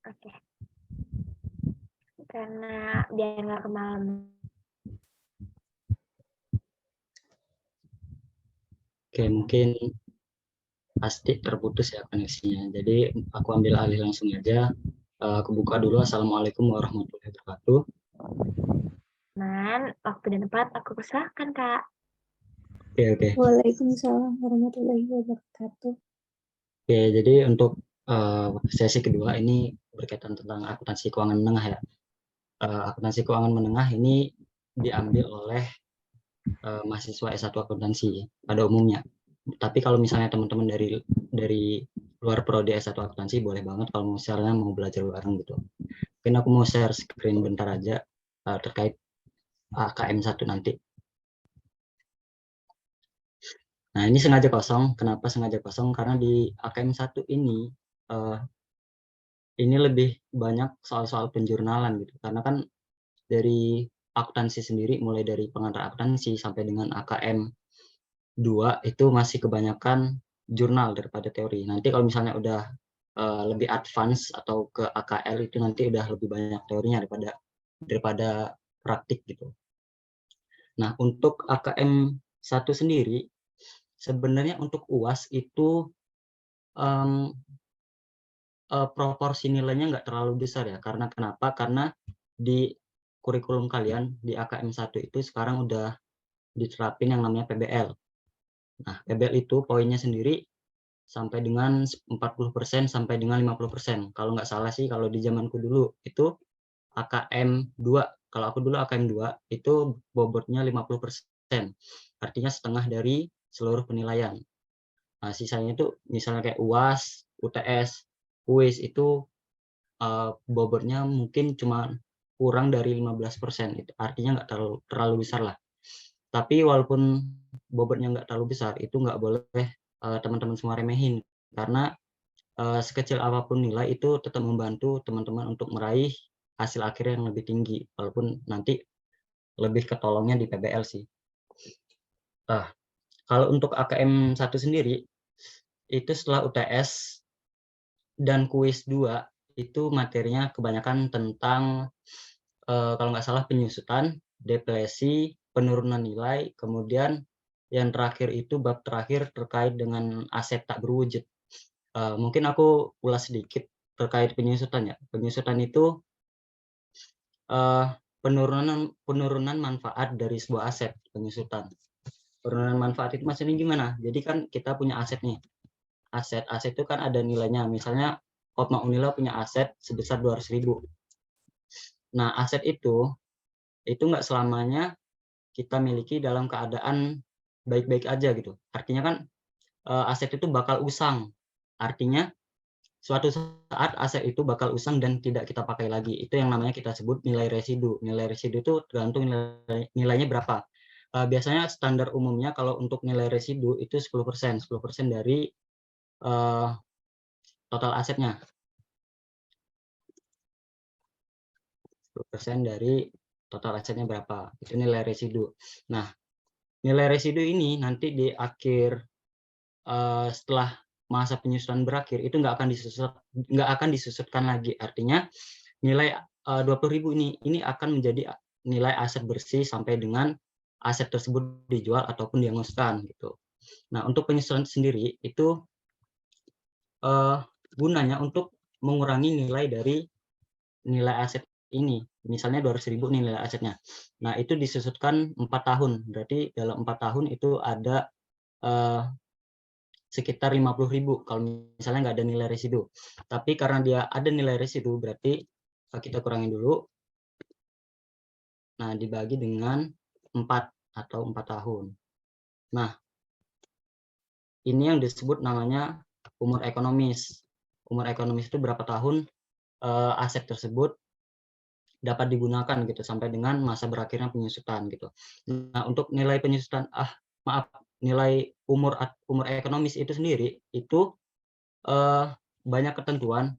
Oke. Karena biar nggak kemalam. Oke, mungkin pasti terputus ya koneksinya. Jadi aku ambil alih langsung aja. Aku buka dulu. Assalamualaikum warahmatullahi wabarakatuh. Waktu dan tempat aku persilahkan, Kak. Oke. Waalaikumsalam warahmatullahi wabarakatuh. Oke, jadi untuk sesi kedua ini berkaitan tentang akuntansi keuangan menengah ya. Akuntansi keuangan menengah ini diambil oleh mahasiswa S1 akuntansi pada umumnya. Tapi kalau misalnya teman-teman dari luar prodi S1 akuntansi boleh banget kalau misalnya mau belajar bareng gitu. Mungkin aku mau share screen bentar aja terkait AKM 1 nanti. Nah, ini sengaja kosong. Kenapa sengaja kosong? Karena di AKM 1 ini lebih banyak soal-soal penjurnalan gitu. Karena kan dari akuntansi sendiri, mulai dari pengantar akuntansi sampai dengan AKM 2 itu masih kebanyakan jurnal daripada teori. Nanti kalau misalnya udah lebih advance atau ke AKL itu nanti udah lebih banyak teorinya daripada praktik gitu. Nah, untuk AKM 1 sendiri, sebenarnya untuk UAS itu proporsi nilainya nggak terlalu besar ya. Karena kenapa? Karena di kurikulum kalian di AKM 1 itu sekarang udah diterapin yang namanya PBL. Nah, PBL itu poinnya sendiri sampai dengan 40% sampai dengan 50%. Kalau nggak salah sih, kalau di zamanku dulu itu AKM 2. Kalau aku dulu AKM 2 itu bobotnya 50%. Artinya setengah dari seluruh penilaian. Nah, sisanya itu misalnya kayak UAS, UTS, kuis itu bobotnya mungkin cuma kurang dari 15%. Itu artinya nggak terlalu besar lah. Tapi walaupun bobotnya nggak terlalu besar, itu nggak boleh teman-teman semua remehin. Karena sekecil apapun nilai itu tetap membantu teman-teman untuk meraih hasil akhir yang lebih tinggi. Walaupun nanti lebih ketolongnya di PBL sih. Nah, kalau untuk AKM 1 sendiri, itu setelah UTS dan kuis 2, itu materinya kebanyakan tentang kalau nggak salah penyusutan, depresi, penurunan nilai, kemudian yang terakhir itu bab terakhir terkait dengan aset tak berwujud. Mungkin aku ulas sedikit terkait penyusutan ya. Penyusutan itu penurunan manfaat dari sebuah aset, penyusutan. Penurunan manfaat itu maksudnya gimana? Jadi kan kita punya aset nih. Aset itu kan ada nilainya. Misalnya Kopma Unila punya aset sebesar 200.000. Nah, aset itu nggak selamanya kita miliki dalam keadaan baik-baik aja gitu. Artinya kan aset itu bakal usang. Artinya suatu saat aset itu bakal usang dan tidak kita pakai lagi. Itu yang namanya kita sebut nilai residu. Nilai residu itu tergantung nilainya berapa. Biasanya standar umumnya kalau untuk nilai residu itu 10%. 10% dari total asetnya. 10% dari total asetnya berapa. Itu nilai residu. Nah, nilai residu ini nanti di akhir setelah masa penyusutan berakhir itu nggak akan disusutkan lagi. Artinya nilai 20.000 ini akan menjadi nilai aset bersih sampai dengan aset tersebut dijual ataupun dihanguskan gitu. Nah, untuk penyusutan sendiri itu gunanya untuk mengurangi nilai dari nilai aset ini. Misalnya 200.000 nilai asetnya. Nah, itu disusutkan 4 tahun. Berarti dalam 4 tahun itu ada sekitar 50.000 kalau misalnya nggak ada nilai residu. Tapi karena dia ada nilai residu, berarti kita kurangin dulu. Nah, dibagi dengan 4 atau 4 tahun. Nah, ini yang disebut namanya umur ekonomis. Umur ekonomis itu berapa tahun aset tersebut dapat digunakan gitu sampai dengan masa berakhirnya penyusutan gitu. Nah, untuk nilai penyusutan nilai umur ekonomis itu sendiri itu banyak ketentuan,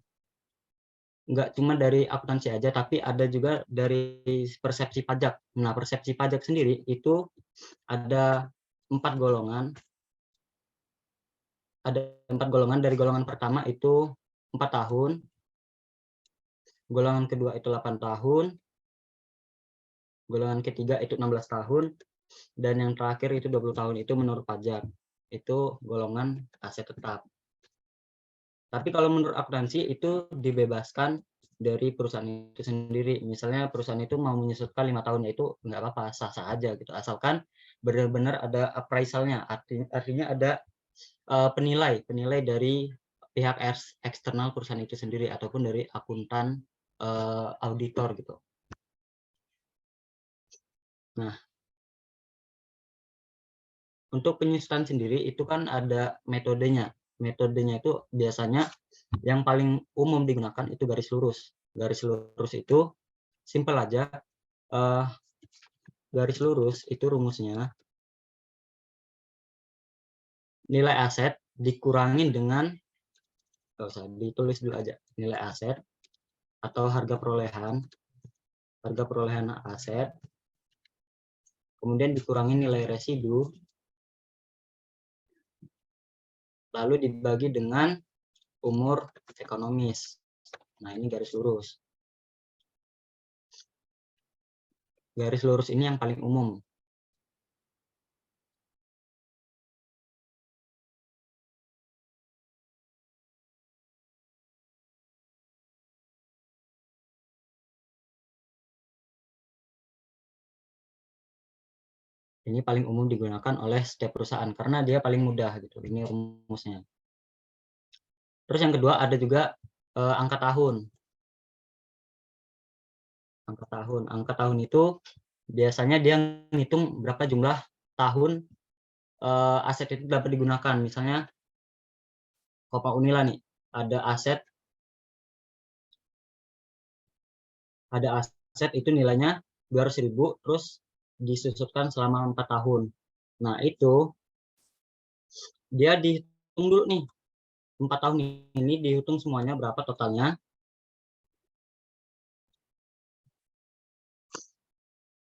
nggak cuma dari akuntansi aja, tapi ada juga dari persepsi pajak. Nah, persepsi pajak sendiri itu ada 4 golongan. Ada 4 golongan. Dari golongan pertama itu 4 tahun, golongan kedua itu 8 tahun, golongan ketiga itu 16 tahun, dan yang terakhir itu 20 tahun itu menurut pajak. Itu golongan aset tetap. Tapi kalau menurut akuntansi itu dibebaskan dari perusahaan itu sendiri. Misalnya perusahaan itu mau menyusutkan 5 tahun, ya itu nggak apa-apa, sah-sah aja gitu. Asalkan benar-benar ada appraisal-nya, artinya ada penilai dari pihak eksternal perusahaan itu sendiri ataupun dari akuntan auditor gitu. Nah, untuk penyusutan sendiri itu kan ada metodenya. Metodenya itu biasanya yang paling umum digunakan itu garis lurus. Garis lurus itu simpel aja. Garis lurus itu rumusnya nilai aset dikurangin dengan, nggak usah ditulis dulu aja, nilai aset atau harga perolehan aset, kemudian dikurangi nilai residu, lalu dibagi dengan umur ekonomis. Nah, ini garis lurus. Garis lurus ini yang paling umum. Ini paling umum digunakan oleh setiap perusahaan karena dia paling mudah gitu. Ini rumusnya. Terus yang kedua ada juga angka tahun. Angka tahun itu biasanya dia ngitung berapa jumlah tahun aset itu dapat digunakan. Misalnya Kopa Unila nih, ada aset itu nilainya 200.000, terus disusutkan selama 4 tahun. Nah, itu dia dihitung dulu nih, 4 tahun ini dihitung semuanya berapa totalnya.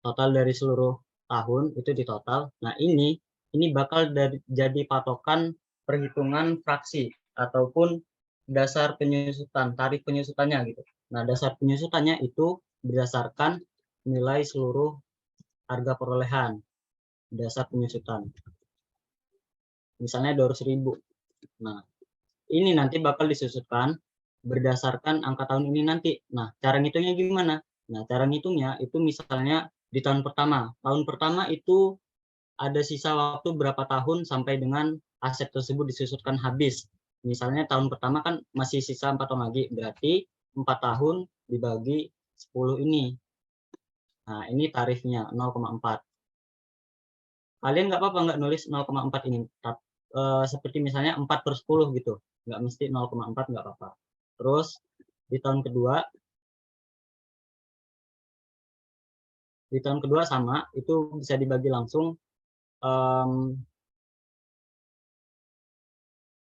Total dari seluruh tahun itu ditotal. Nah, ini bakal jadi patokan perhitungan fraksi ataupun dasar penyusutan, tarif penyusutannya gitu. Nah, dasar penyusutannya itu berdasarkan nilai seluruh harga perolehan, dasar penyusutan. Misalnya 200.000. Nah, ini nanti bakal disusutkan berdasarkan angka tahun ini nanti. Nah, cara ngitungnya gimana? Nah, cara ngitungnya itu misalnya di tahun pertama. Tahun pertama itu ada sisa waktu berapa tahun sampai dengan aset tersebut disusutkan habis. Misalnya tahun pertama kan masih sisa 4 tahun lagi, berarti 4 tahun dibagi 10 ini. Nah, ini tarifnya 0,4. Kalian nggak apa-apa nggak nulis 0,4 ini. Seperti misalnya 4/10 gitu. Nggak mesti 0,4, nggak apa-apa. Terus di tahun kedua sama, itu bisa dibagi langsung.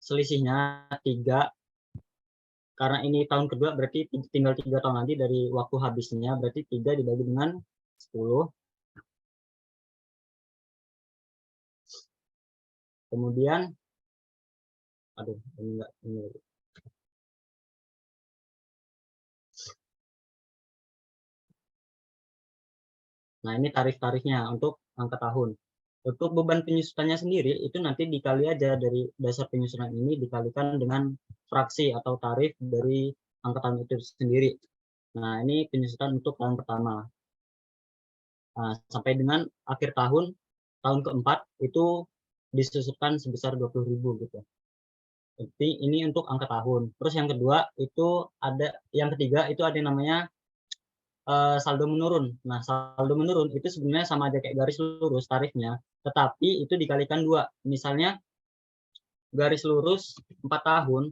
Selisihnya 3, karena ini tahun kedua berarti tinggal 3 tahun lagi dari waktu habisnya, berarti 3 dibagi dengan 10. Kemudian, aduh, ini enggak, ini. Nah, ini tarif-tarifnya untuk angka tahun. Untuk beban penyusutannya sendiri, itu nanti dikali aja dari dasar penyusutan ini dikalikan dengan fraksi atau tarif dari angka tahun itu sendiri. Nah, ini penyusutan untuk tahun pertama. Nah, sampai dengan akhir tahun keempat, itu disusutkan sebesar 20.000 gitu. Jadi ini untuk angka tahun. Terus yang kedua itu ada, yang ketiga itu ada yang namanya saldo menurun. Nah, saldo menurun itu sebenarnya sama aja kayak garis lurus tarifnya, tetapi itu dikalikan 2. Misalnya garis lurus 4 tahun,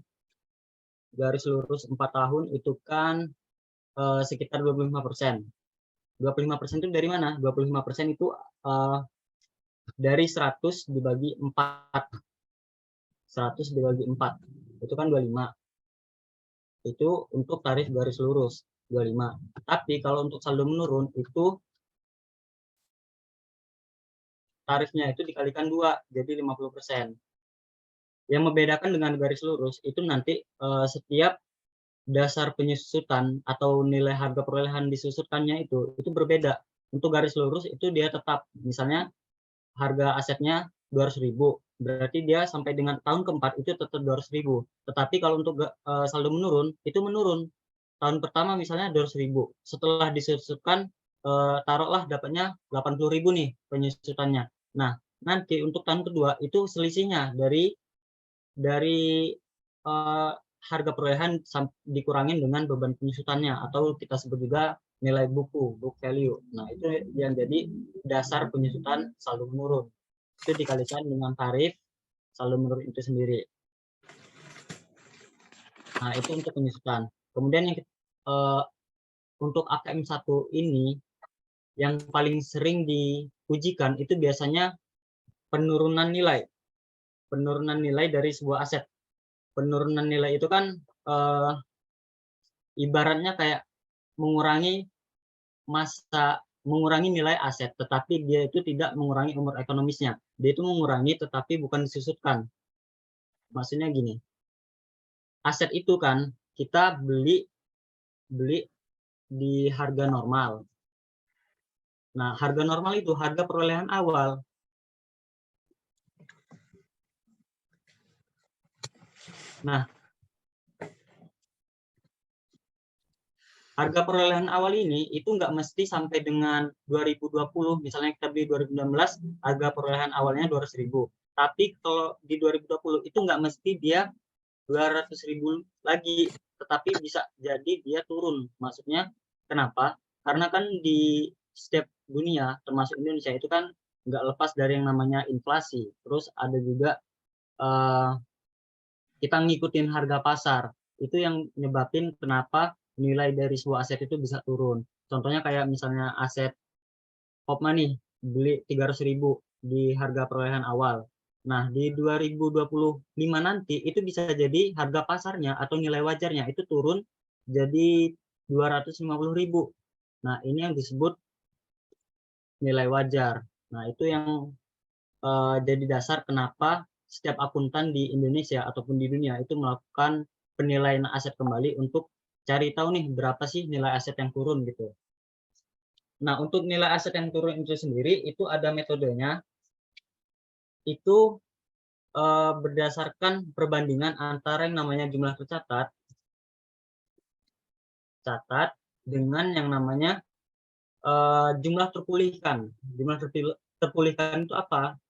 itu kan sekitar 25%. 25% itu dari mana? 25% itu dari 100 dibagi 4. 100 dibagi 4. Itu kan 25. Itu untuk tarif garis lurus 25. Tapi kalau untuk saldo menurun itu tarifnya itu dikalikan 2, jadi 50%. Yang membedakan dengan garis lurus itu nanti setiap dasar penyusutan atau nilai harga perolehan disusutkannya itu berbeda. Untuk garis lurus itu dia tetap, misalnya harga asetnya 200.000, berarti dia sampai dengan tahun keempat itu tetap 200.000. Tetapi kalau untuk saldo menurun, itu menurun. Tahun pertama misalnya 200.000, setelah disusutkan taruhlah dapatnya 80.000 nih penyusutannya. Nah, nanti untuk tahun kedua itu selisihnya dari harga perolehan dikurangin dengan beban penyusutannya, atau kita sebut juga nilai book value. Nah, itu yang jadi dasar penyusutan saldo menurun. Itu dikalikan dengan tarif saldo menurun itu sendiri. Nah, itu untuk penyusutan. Kemudian yang untuk AKM 1 ini yang paling sering diujikan itu biasanya penurunan nilai. Penurunan nilai dari sebuah aset. Penurunan nilai itu kan ibaratnya kayak mengurangi nilai aset, tetapi dia itu tidak mengurangi umur ekonomisnya. Dia itu mengurangi tetapi bukan disusutkan. Maksudnya gini, aset itu kan kita beli di harga normal. Nah, harga normal itu harga perolehan awal. Nah, harga perolehan awal ini itu nggak mesti sampai dengan 2020, misalnya kita beli 2019, harga perolehan awalnya 200.000. Tapi kalau di 2020 itu nggak mesti dia 200.000 lagi, tetapi bisa jadi dia turun. Maksudnya kenapa? Karena kan di setiap dunia, termasuk Indonesia, itu kan nggak lepas dari yang namanya inflasi. Terus ada juga kita ngikutin harga pasar. Itu yang nyebabin kenapa nilai dari sebuah aset itu bisa turun. Contohnya kayak misalnya aset Hopma nih, beli 300.000 di harga perolehan awal. Nah, di 2025 nanti itu bisa jadi harga pasarnya atau nilai wajarnya itu turun jadi 250.000. Nah, ini yang disebut nilai wajar. Nah, itu yang jadi dasar kenapa setiap akuntan di Indonesia ataupun di dunia itu melakukan penilaian aset kembali untuk cari tahu nih berapa sih nilai aset yang turun gitu. Nah, untuk nilai aset yang turun itu sendiri itu ada metodenya. Itu berdasarkan perbandingan antara yang namanya jumlah tercatat dengan yang namanya jumlah terpulihkan. Jumlah terpulihkan itu apa?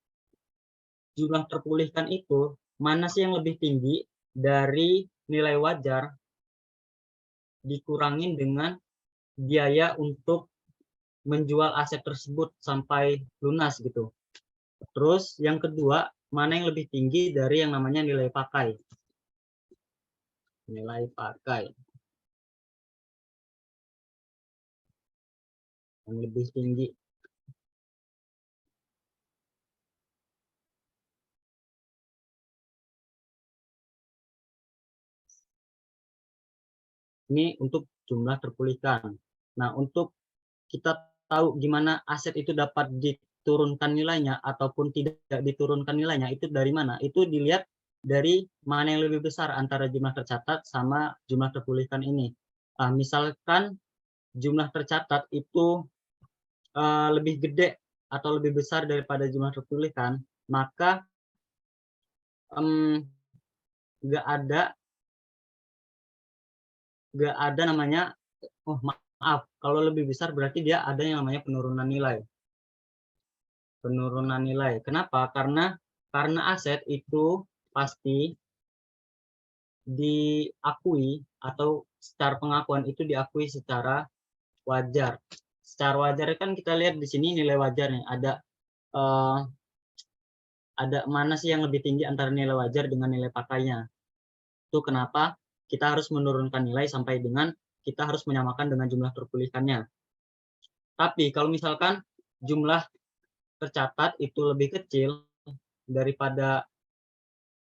Jumlah terpulihkan itu mana sih yang lebih tinggi dari nilai wajar dikurangin dengan biaya untuk menjual aset tersebut sampai lunas gitu. Terus yang kedua, mana yang lebih tinggi dari yang namanya nilai pakai. Nilai pakai. Yang lebih tinggi. Ini untuk jumlah terpulihkan. Nah, untuk kita tahu gimana aset itu dapat diturunkan nilainya ataupun tidak diturunkan nilainya, itu dari mana? Itu dilihat dari mana yang lebih besar antara jumlah tercatat sama jumlah terpulihkan ini. Nah, misalkan jumlah tercatat itu lebih gede atau lebih besar daripada jumlah terpulihkan, maka nggak ada namanya, oh maaf, kalau lebih besar berarti dia ada yang namanya penurunan nilai. Penurunan nilai. Kenapa? Karena aset itu pasti diakui atau secara pengakuan itu diakui secara wajar. Secara wajar kan kita lihat di sini nilai wajarnya ada mana sih yang lebih tinggi antara nilai wajar dengan nilai pakainya. Itu kenapa kita harus menurunkan nilai sampai dengan kita harus menyamakan dengan jumlah terpulihkannya. Tapi kalau misalkan jumlah tercatat itu lebih kecil daripada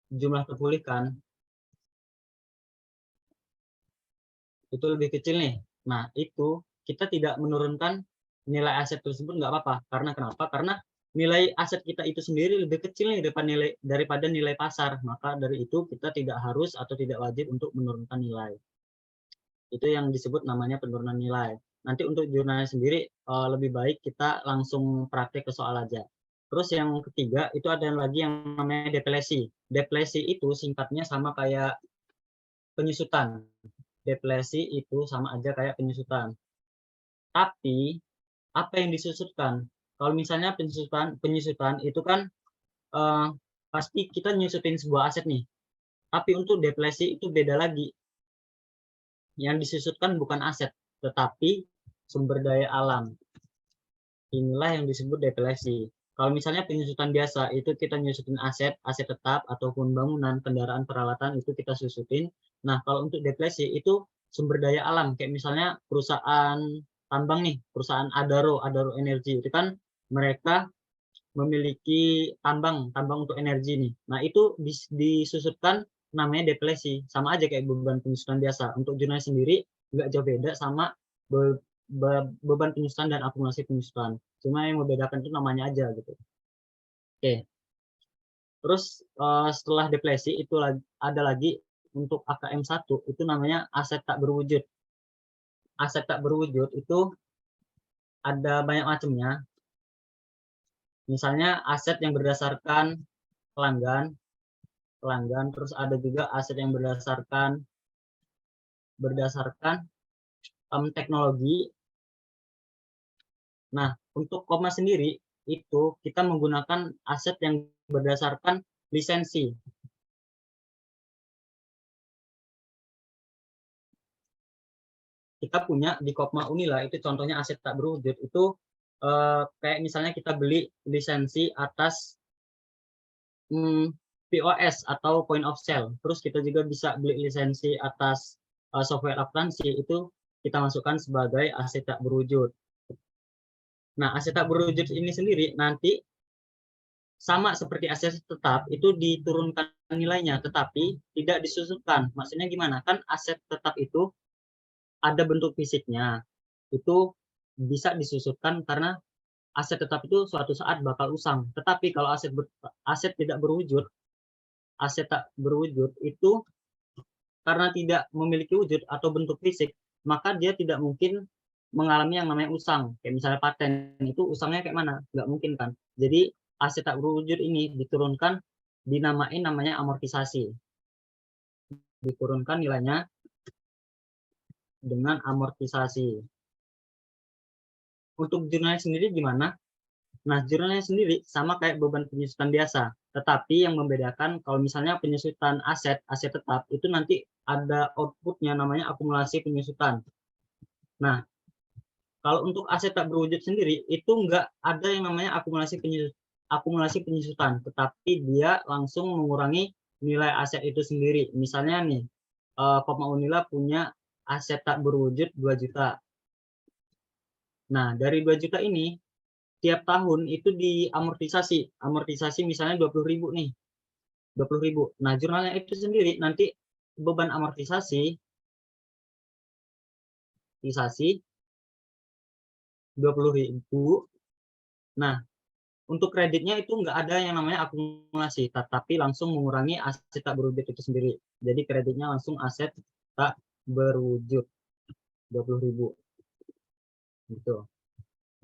jumlah terpulihkan, itu lebih kecil nih. Nah, itu kita tidak menurunkan nilai aset tersebut nggak apa-apa. Karena kenapa? Karena nilai aset kita itu sendiri lebih kecil nih daripada nilai pasar. Maka dari itu kita tidak harus atau tidak wajib untuk menurunkan nilai. Itu yang disebut namanya penurunan nilai. Nanti untuk jurnalnya sendiri lebih baik kita langsung praktek ke soal aja. Terus yang ketiga itu ada lagi yang namanya deplesi. Deplesi itu singkatnya sama kayak penyusutan. Deplesi itu sama aja kayak penyusutan. Tapi apa yang disusutkan? Kalau misalnya penyusutan itu kan pasti kita nyusutin sebuah aset nih. Tapi untuk deplesi itu beda lagi. Yang disusutkan bukan aset, tetapi sumber daya alam. Inilah yang disebut deplesi. Kalau misalnya penyusutan biasa, itu kita nyusutin aset, aset tetap, ataupun bangunan, kendaraan, peralatan, itu kita susutin. Nah, kalau untuk deplesi, itu sumber daya alam. Kayak misalnya perusahaan tambang nih, perusahaan Adaro Energi. Itu kan mereka memiliki tambang untuk energi nih. Nah, itu disusutkan namanya deplesi. Sama aja kayak beban penyusutan biasa. Untuk jurnal sendiri nggak jauh beda sama beban penyusutan dan akumulasi penyusutan. Cuma yang membedakan itu namanya aja gitu. Oke. Terus setelah deplesi itu ada lagi untuk AKM 1 itu namanya aset tak berwujud. Aset tak berwujud itu ada banyak macamnya. Misalnya aset yang berdasarkan pelanggan, terus ada juga aset yang berdasarkan teknologi. Nah, untuk koma sendiri itu kita menggunakan aset yang berdasarkan lisensi. Kita punya di Kopma Unila itu contohnya aset tak berwujud itu kayak misalnya kita beli lisensi atas POS atau point of sale. Terus kita juga bisa beli lisensi atas software akuntansi, itu kita masukkan sebagai aset tak berwujud. Nah, aset tak berwujud ini sendiri nanti sama seperti aset tetap, itu diturunkan nilainya, tetapi tidak disusutkan. Maksudnya gimana? Kan aset tetap itu ada bentuk fisiknya, itu bisa disusutkan karena aset tetap itu suatu saat bakal usang. Tetapi kalau aset tidak berwujud, aset tak berwujud itu karena tidak memiliki wujud atau bentuk fisik, maka dia tidak mungkin mengalami yang namanya usang. Kayak misalnya paten itu usangnya kayak mana? Nggak mungkin kan. Jadi aset tak berwujud ini diturunkan, dinamain namanya amortisasi. Diturunkan nilainya dengan amortisasi. Untuk jurnalnya sendiri gimana? Nah, jurnalnya sendiri sama kayak beban penyusutan biasa. Tetapi yang membedakan kalau misalnya penyusutan aset tetap, itu nanti ada outputnya namanya akumulasi penyusutan. Nah, kalau untuk aset tak berwujud sendiri, itu nggak ada yang namanya akumulasi penyusutan, tetapi dia langsung mengurangi nilai aset itu sendiri. Misalnya nih, Kopma Unila punya aset tak berwujud 2 juta. Nah, dari 2 juta ini, tiap tahun itu diamortisasi. Amortisasi misalnya 20.000 nih. 20.000. Nah, jurnalnya itu sendiri nanti beban amortisasi 20.000. Nah, untuk kreditnya itu nggak ada yang namanya akumulasi, tapi langsung mengurangi aset tak berwujud itu sendiri. Jadi kreditnya langsung aset tak berwujud 20.000. Gitu.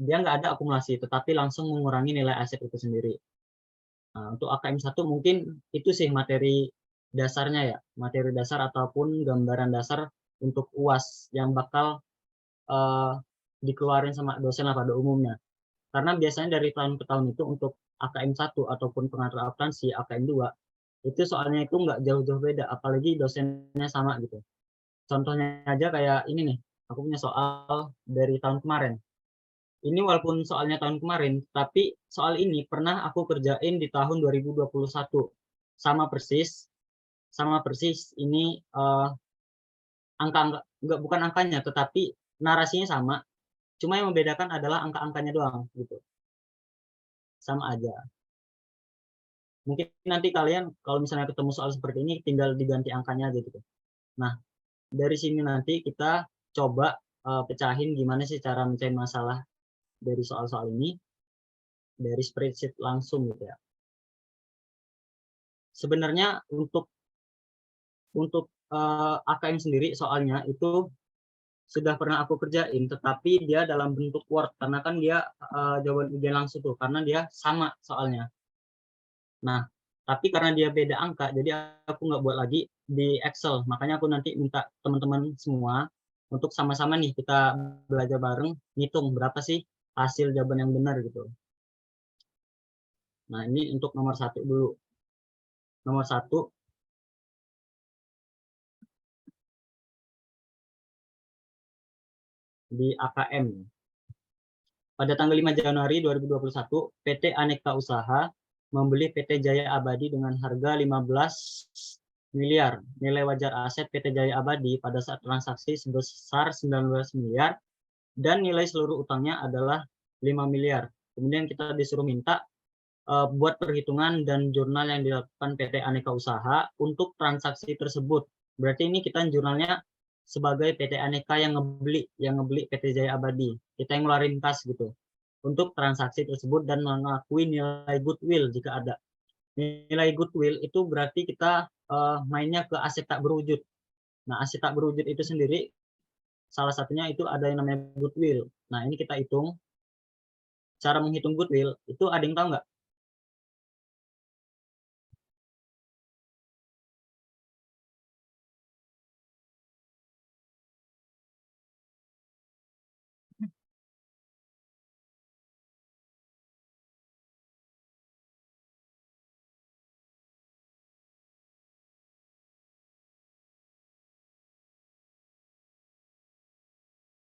Dia nggak ada akumulasi, tetapi langsung mengurangi nilai aset itu sendiri. Nah, untuk AKM 1 mungkin itu sih materi dasarnya ya, materi dasar ataupun gambaran dasar untuk UAS yang bakal dikeluarin sama dosen lah pada umumnya. Karena biasanya dari tahun ke tahun itu untuk AKM 1 ataupun pengatur akuntansi AKM 2 itu soalnya itu nggak jauh-jauh beda, apalagi dosennya sama gitu. Contohnya aja kayak ini nih, aku punya soal dari tahun kemarin. Ini walaupun soalnya tahun kemarin, tapi soal ini pernah aku kerjain di tahun 2021. Sama persis ini bukan angkanya, tetapi narasinya sama. Cuma yang membedakan adalah angka-angkanya doang gitu. Sama aja. Mungkin nanti kalian kalau misalnya ketemu soal seperti ini tinggal diganti angkanya aja gitu. Nah, dari sini nanti kita coba pecahin gimana sih cara mencari masalah dari soal-soal ini dari spreadsheet langsung gitu ya. Sebenarnya untuk AKM sendiri soalnya itu sudah pernah aku kerjain, tetapi dia dalam bentuk Word, karena kan dia jawaban ujian langsung tuh, karena dia sama soalnya. Nah, tapi karena dia beda angka, jadi aku nggak buat lagi di Excel. Makanya aku nanti minta teman-teman semua untuk sama-sama nih kita belajar bareng, ngitung berapa sih hasil jawaban yang benar gitu. Nah, ini untuk nomor 1 dulu. Nomor 1, di AKM. Pada tanggal 5 Januari 2021, PT Aneka Usaha membeli PT Jaya Abadi dengan harga 15 miliar. Nilai wajar aset PT Jaya Abadi pada saat transaksi sebesar 19 miliar dan nilai seluruh utangnya adalah 5 miliar. Kemudian kita disuruh minta buat perhitungan dan jurnal yang dilakukan PT Aneka Usaha untuk transaksi tersebut. Berarti ini kita jurnalnya sebagai PT Aneka yang ngebeli PT Jaya Abadi. Kita yang ngeluarin kas gitu untuk transaksi tersebut dan mengakui nilai goodwill jika ada. Nilai goodwill itu berarti kita mainnya ke aset tak berwujud. Nah, aset tak berwujud itu sendiri salah satunya itu ada yang namanya goodwill. Nah, ini kita hitung. Cara menghitung goodwill itu ada yang tahu nggak?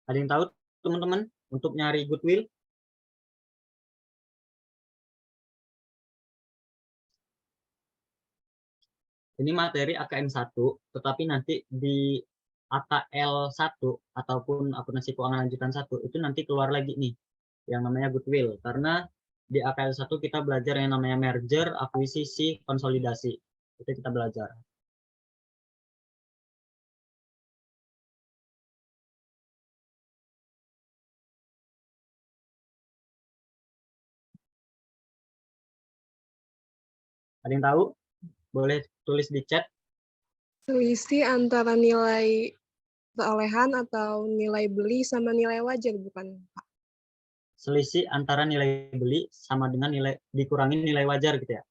Ada yang tahu teman-teman untuk nyari goodwill? Ini materi AKM 1, tetapi nanti di AKL 1 ataupun akuntansi keuangan lanjutan 1 itu nanti keluar lagi nih yang namanya goodwill, karena di AKL 1 kita belajar yang namanya merger, akuisisi, konsolidasi. Itu kita belajar. Ada yang tahu? Boleh tulis di chat. Selisih antara nilai perolehan atau nilai beli sama nilai wajar, bukan, Pak? Selisih antara nilai beli sama dengan nilai dikurangin nilai wajar gitu ya.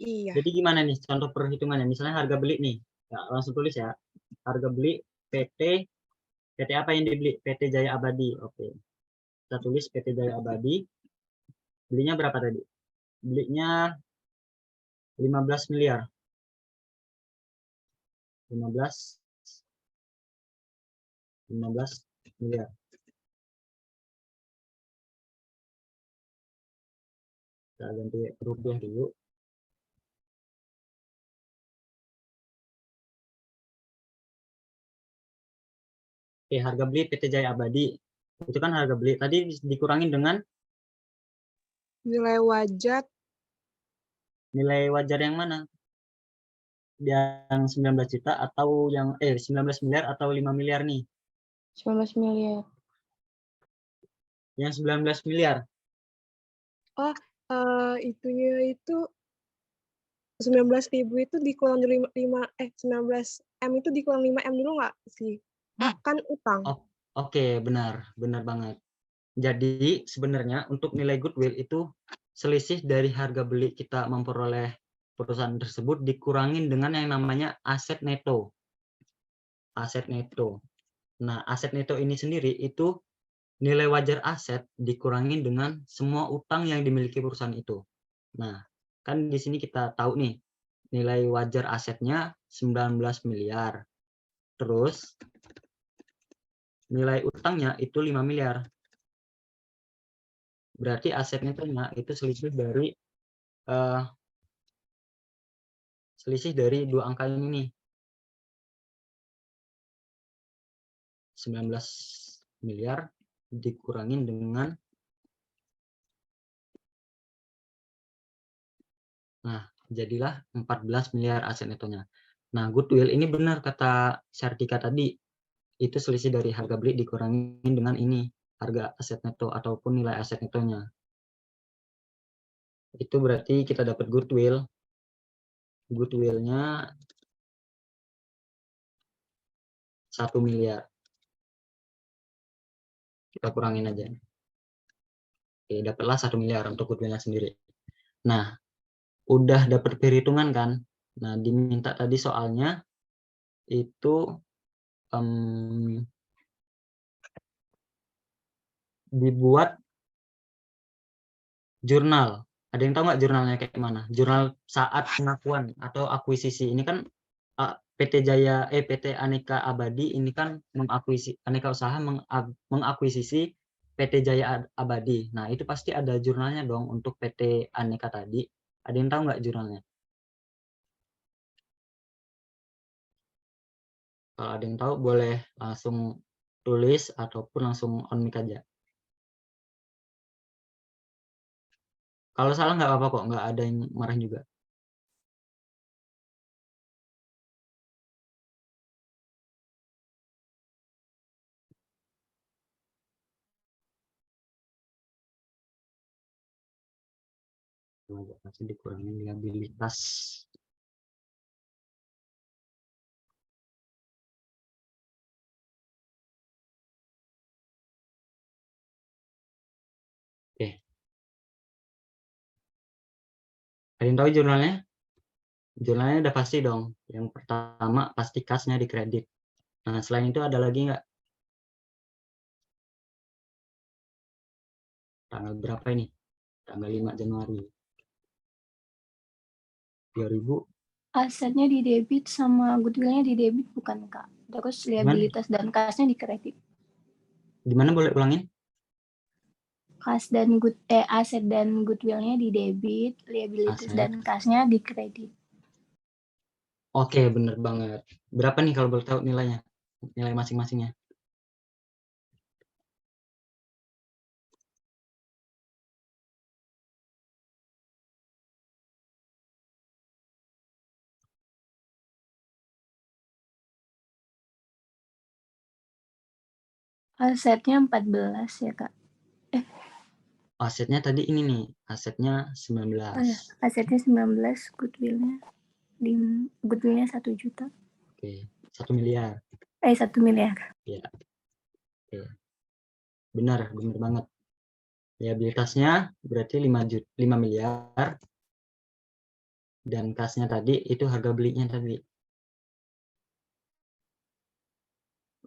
Iya. Jadi gimana nih contoh perhitungannya? Misalnya harga beli nih. Ya, langsung tulis ya. Harga beli PT apa yang dibeli? PT Jaya Abadi. Oke. Kita tulis PT Jaya Abadi. Belinya berapa tadi? Belinya 15 miliar. 15 miliar. Kita ganti rupiah dulu. Oke, harga beli PT Jaya Abadi. Itu kan harga beli. Tadi dikurangin dengan Nilai wajar. nilai wajar yang mana? Yang 19 juta atau yang 19 miliar atau 5 miliar nih? 19 miliar. Yang 19 miliar. Oh, itunya itu 19.000 itu dikurang 19 M itu dikurang 5 M dulu nggak sih? Kan utang. Oke, benar banget. Jadi sebenarnya untuk nilai goodwill itu selisih dari harga beli kita memperoleh perusahaan tersebut dikurangin dengan yang namanya aset neto. Aset neto. Nah, aset neto ini sendiri itu nilai wajar aset dikurangin dengan semua utang yang dimiliki perusahaan itu. Nah, kan di sini kita tahu nih nilai wajar asetnya 19 miliar. Terus nilai utangnya itu 5 miliar. Berarti aset netonya itu selisih dari dua angka ini nih. 19 miliar dikurangin dengan jadilah 14 miliar aset netonya. Nah, goodwill ini benar kata Sartika tadi. Itu selisih dari harga beli dikurangin dengan ini, harga aset neto ataupun nilai aset netonya. Itu berarti kita dapat goodwill. Goodwill-nya 1 miliar. Kita kurangin aja. Oke, dapatlah 1 miliar untuk goodwill-nya sendiri. Nah, udah dapat perhitungan kan? Nah, diminta tadi soalnya itu dibuat jurnal. Ada yang tahu nggak jurnalnya kayak mana? Jurnal saat pengakuan atau akuisisi. Ini kan PT Aneka Abadi ini kan Aneka Usaha mengakuisisi PT Jaya Abadi. Nah, itu pasti ada jurnalnya dong untuk PT Aneka tadi. Ada yang tahu nggak jurnalnya? Kalau ada yang tahu boleh langsung tulis ataupun langsung on mic aja. Kalau salah nggak apa-apa kok, nggak ada yang marah juga. Pasti dikurangin liabilitas. Oke. Ada yang tahu jurnalnya? Jurnalnya udah pasti dong. Yang pertama pasti kasnya di kredit. Nah, selain itu ada lagi nggak? Tanggal berapa ini? Tanggal 5 Januari 2000. Asetnya di debit sama goodwill-nya di debit bukan, Kak? Terus liabilitas dan kasnya di kredit. Gimana boleh ulangin? Aset dan goodwill-nya di debit, liabilitas Aset. dan kasnya di kredit. Oke, bener banget. Berapa nih kalau boleh tahu nilainya? Nilai masing-masingnya. Asetnya 14 ya, Kak. Asetnya tadi ini nih, asetnya 19. Oh ya, asetnya 19, goodwill-nya 1 juta. Oke, 1 miliar. 1 miliar. Ya. Oke. Benar banget. Liabilitasnya berarti 5 miliar. Dan kasnya tadi itu harga belinya tadi.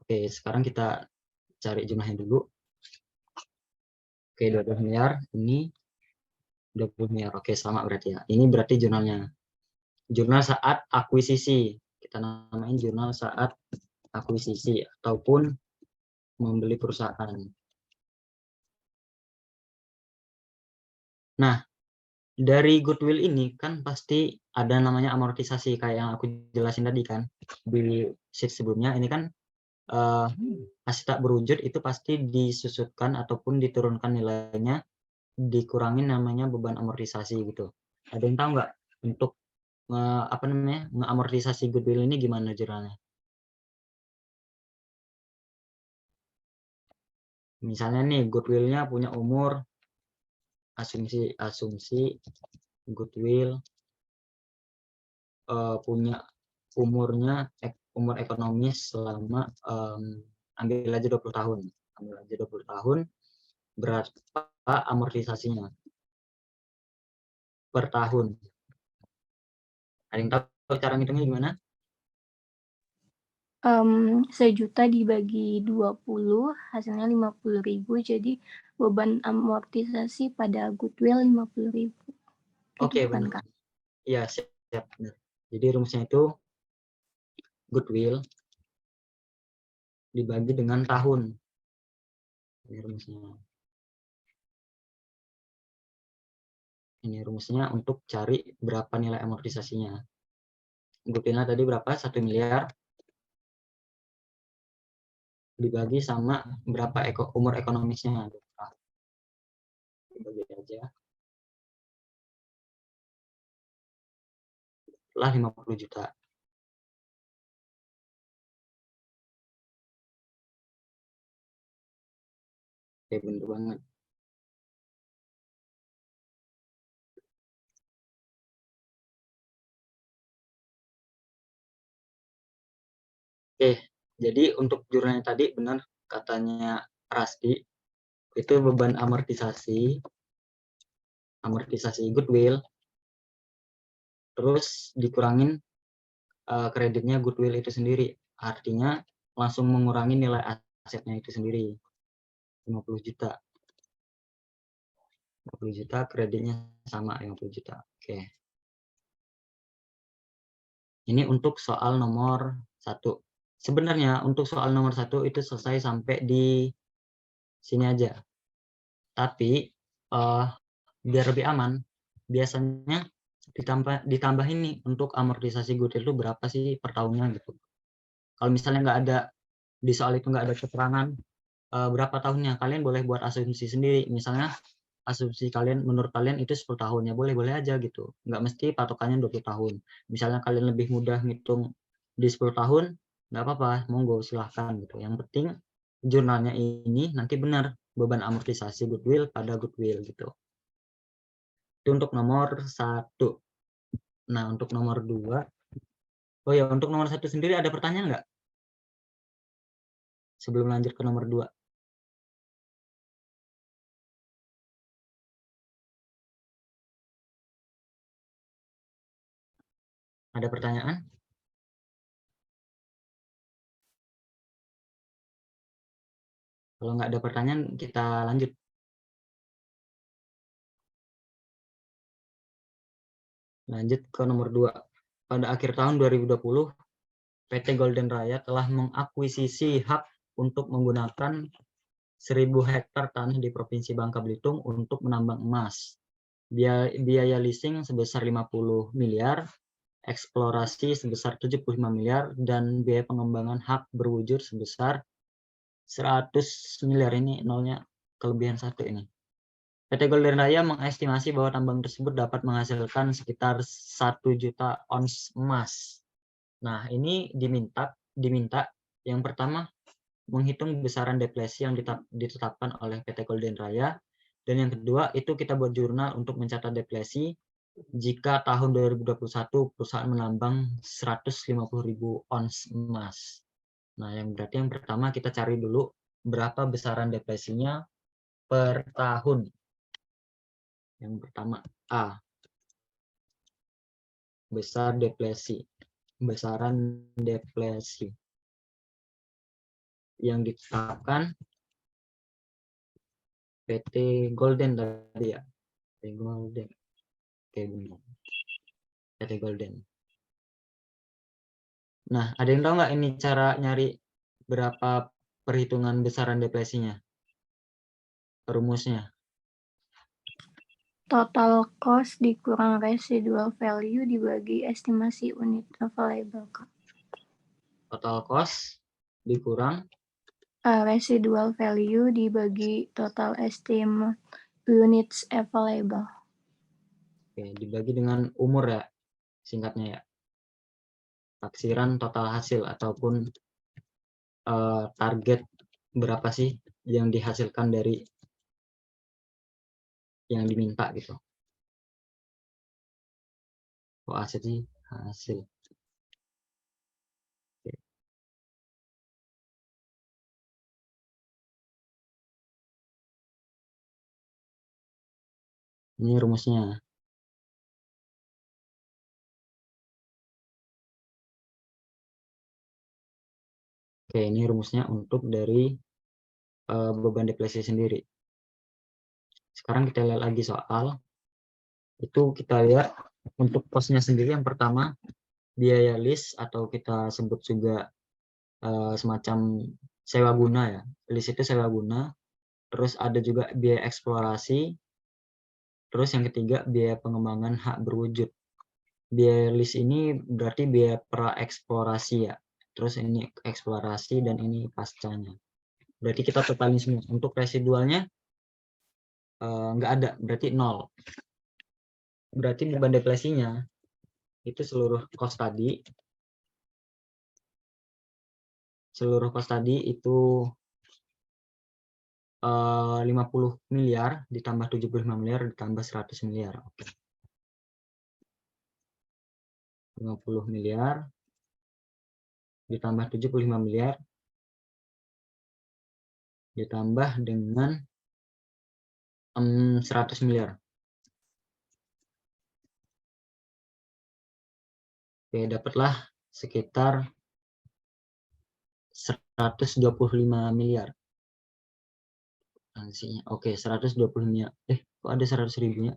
Oke, sekarang kita cari jumlahnya dulu. Oke, 20 miliar. Ini 20 miliar. Oke, sama berarti ya. Ini berarti jurnalnya. Jurnal saat akuisisi. Kita namain jurnal saat akuisisi ataupun membeli perusahaan. Nah, dari goodwill ini kan pasti ada namanya amortisasi kayak yang aku jelasin tadi kan. Di sheet sebelumnya ini kan hasil tak berwujud itu pasti disusutkan ataupun diturunkan nilainya, dikurangin namanya beban amortisasi gitu. Ada yang tahu nggak untuk mengamortisasi goodwill ini gimana jurnalnya? Misalnya nih goodwill-nya punya umur, asumsi goodwill punya umur ekonomis selama ambil aja 20 tahun. Ambil aja 20 tahun, berapa amortisasinya per tahun? Ada yang tahu cara ngitungnya gimana? 1 juta dibagi 20, hasilnya 50.000, jadi beban amortisasi pada goodwill 50.000. Oke, Gitu kan, benar. Kak? Iya, siap, benar. Jadi rumusnya itu goodwill dibagi dengan tahun. Ini rumusnya. Ini rumusnya untuk cari berapa nilai amortisasinya. Goodwill-nya tadi berapa? 1 miliar dibagi sama berapa umur ekonomisnya. Dibagi aja. Lah 50 juta. Oke, bener banget. Oke, Jadi untuk jurnalnya tadi benar katanya Rasti, itu beban amortisasi goodwill, terus dikurangin kreditnya goodwill itu sendiri. Artinya langsung mengurangi nilai asetnya itu sendiri. 50 juta. 50 juta, kreditnya sama 50 juta. Oke. Ini untuk soal nomor 1. Sebenarnya untuk soal nomor 1 itu selesai sampai di sini aja. Tapi biar lebih aman, biasanya ditambah ini untuk amortisasi goodwill itu berapa sih per tahunnya gitu. Kalau misalnya nggak ada di soal itu nggak ada keterangan berapa tahunnya, kalian boleh buat asumsi sendiri. Misalnya asumsi kalian, menurut kalian itu 10 tahun, ya boleh-boleh aja gitu. Nggak mesti patokannya 20 tahun. Misalnya kalian lebih mudah ngitung di 10 tahun, nggak apa-apa, monggo silahkan gitu. Yang penting jurnalnya ini nanti benar beban amortisasi goodwill pada goodwill gitu. Itu untuk nomor 1. Nah, untuk nomor 2, oh ya, untuk nomor 1 sendiri ada pertanyaan nggak? Sebelum lanjut ke nomor 2. Ada pertanyaan? Kalau nggak ada pertanyaan, kita lanjut. Lanjut ke nomor 2. Pada akhir tahun 2020, PT Golden Raya telah mengakuisisi hak untuk menggunakan 1.000 hektar tanah di Provinsi Bangka Belitung untuk menambang emas. Biaya leasing sebesar 50 miliar, eksplorasi sebesar 75 miliar, dan biaya pengembangan hak berwujud sebesar 100 miliar. Ini nolnya kelebihan 1 ini. PT Golden Raya mengestimasi bahwa tambang tersebut dapat menghasilkan sekitar 1 juta ons emas. Nah, ini diminta yang pertama menghitung besaran depresi yang ditetapkan oleh PT Golden Raya, dan yang kedua itu kita buat jurnal untuk mencatat depresi jika tahun 2021 perusahaan menambang 150.000 ons emas. Nah, yang berarti yang pertama kita cari dulu berapa besaran depresinya per tahun. Yang pertama A, besaran depresi yang ditetapkan PT Golden tadi ya. PT Golden. Oke, benar. PT Golden. Nah, ada yang tahu nggak ini cara nyari berapa perhitungan besaran depresinya? Rumusnya. Total cost dikurang residual value dibagi estimasi unit available, Kak. Total cost dikurang Residual value dibagi total estimate units available. Oke, dibagi dengan umur ya, singkatnya ya. Taksiran total hasil ataupun target berapa sih yang dihasilkan dari yang diminta gitu. Oh, aset sih hasil. Oke. Ini rumusnya. Oke, ini rumusnya untuk dari beban depresi sendiri. Sekarang kita lihat lagi soal. Itu kita lihat untuk kosnya sendiri, yang pertama biaya lease atau kita sebut juga semacam sewa guna ya. Lease itu sewa guna. Terus ada juga biaya eksplorasi. Terus yang ketiga biaya pengembangan hak berwujud. Biaya lease ini berarti biaya pra eksplorasi ya. Terus ini eksplorasi dan ini pascanya. Berarti kita totalin semua. Untuk residualnya nggak ada, berarti 0. Berarti beban depresinya itu seluruh kos tadi itu 50 miliar ditambah 75 miliar ditambah 100 miliar. Oke. 50 miliar ditambah 75 miliar ditambah dengan 100 miliar. Oke, dapatlah sekitar 125 miliar. Transaksinya. Oke, 125 miliar. Kok ada 100 ribunya?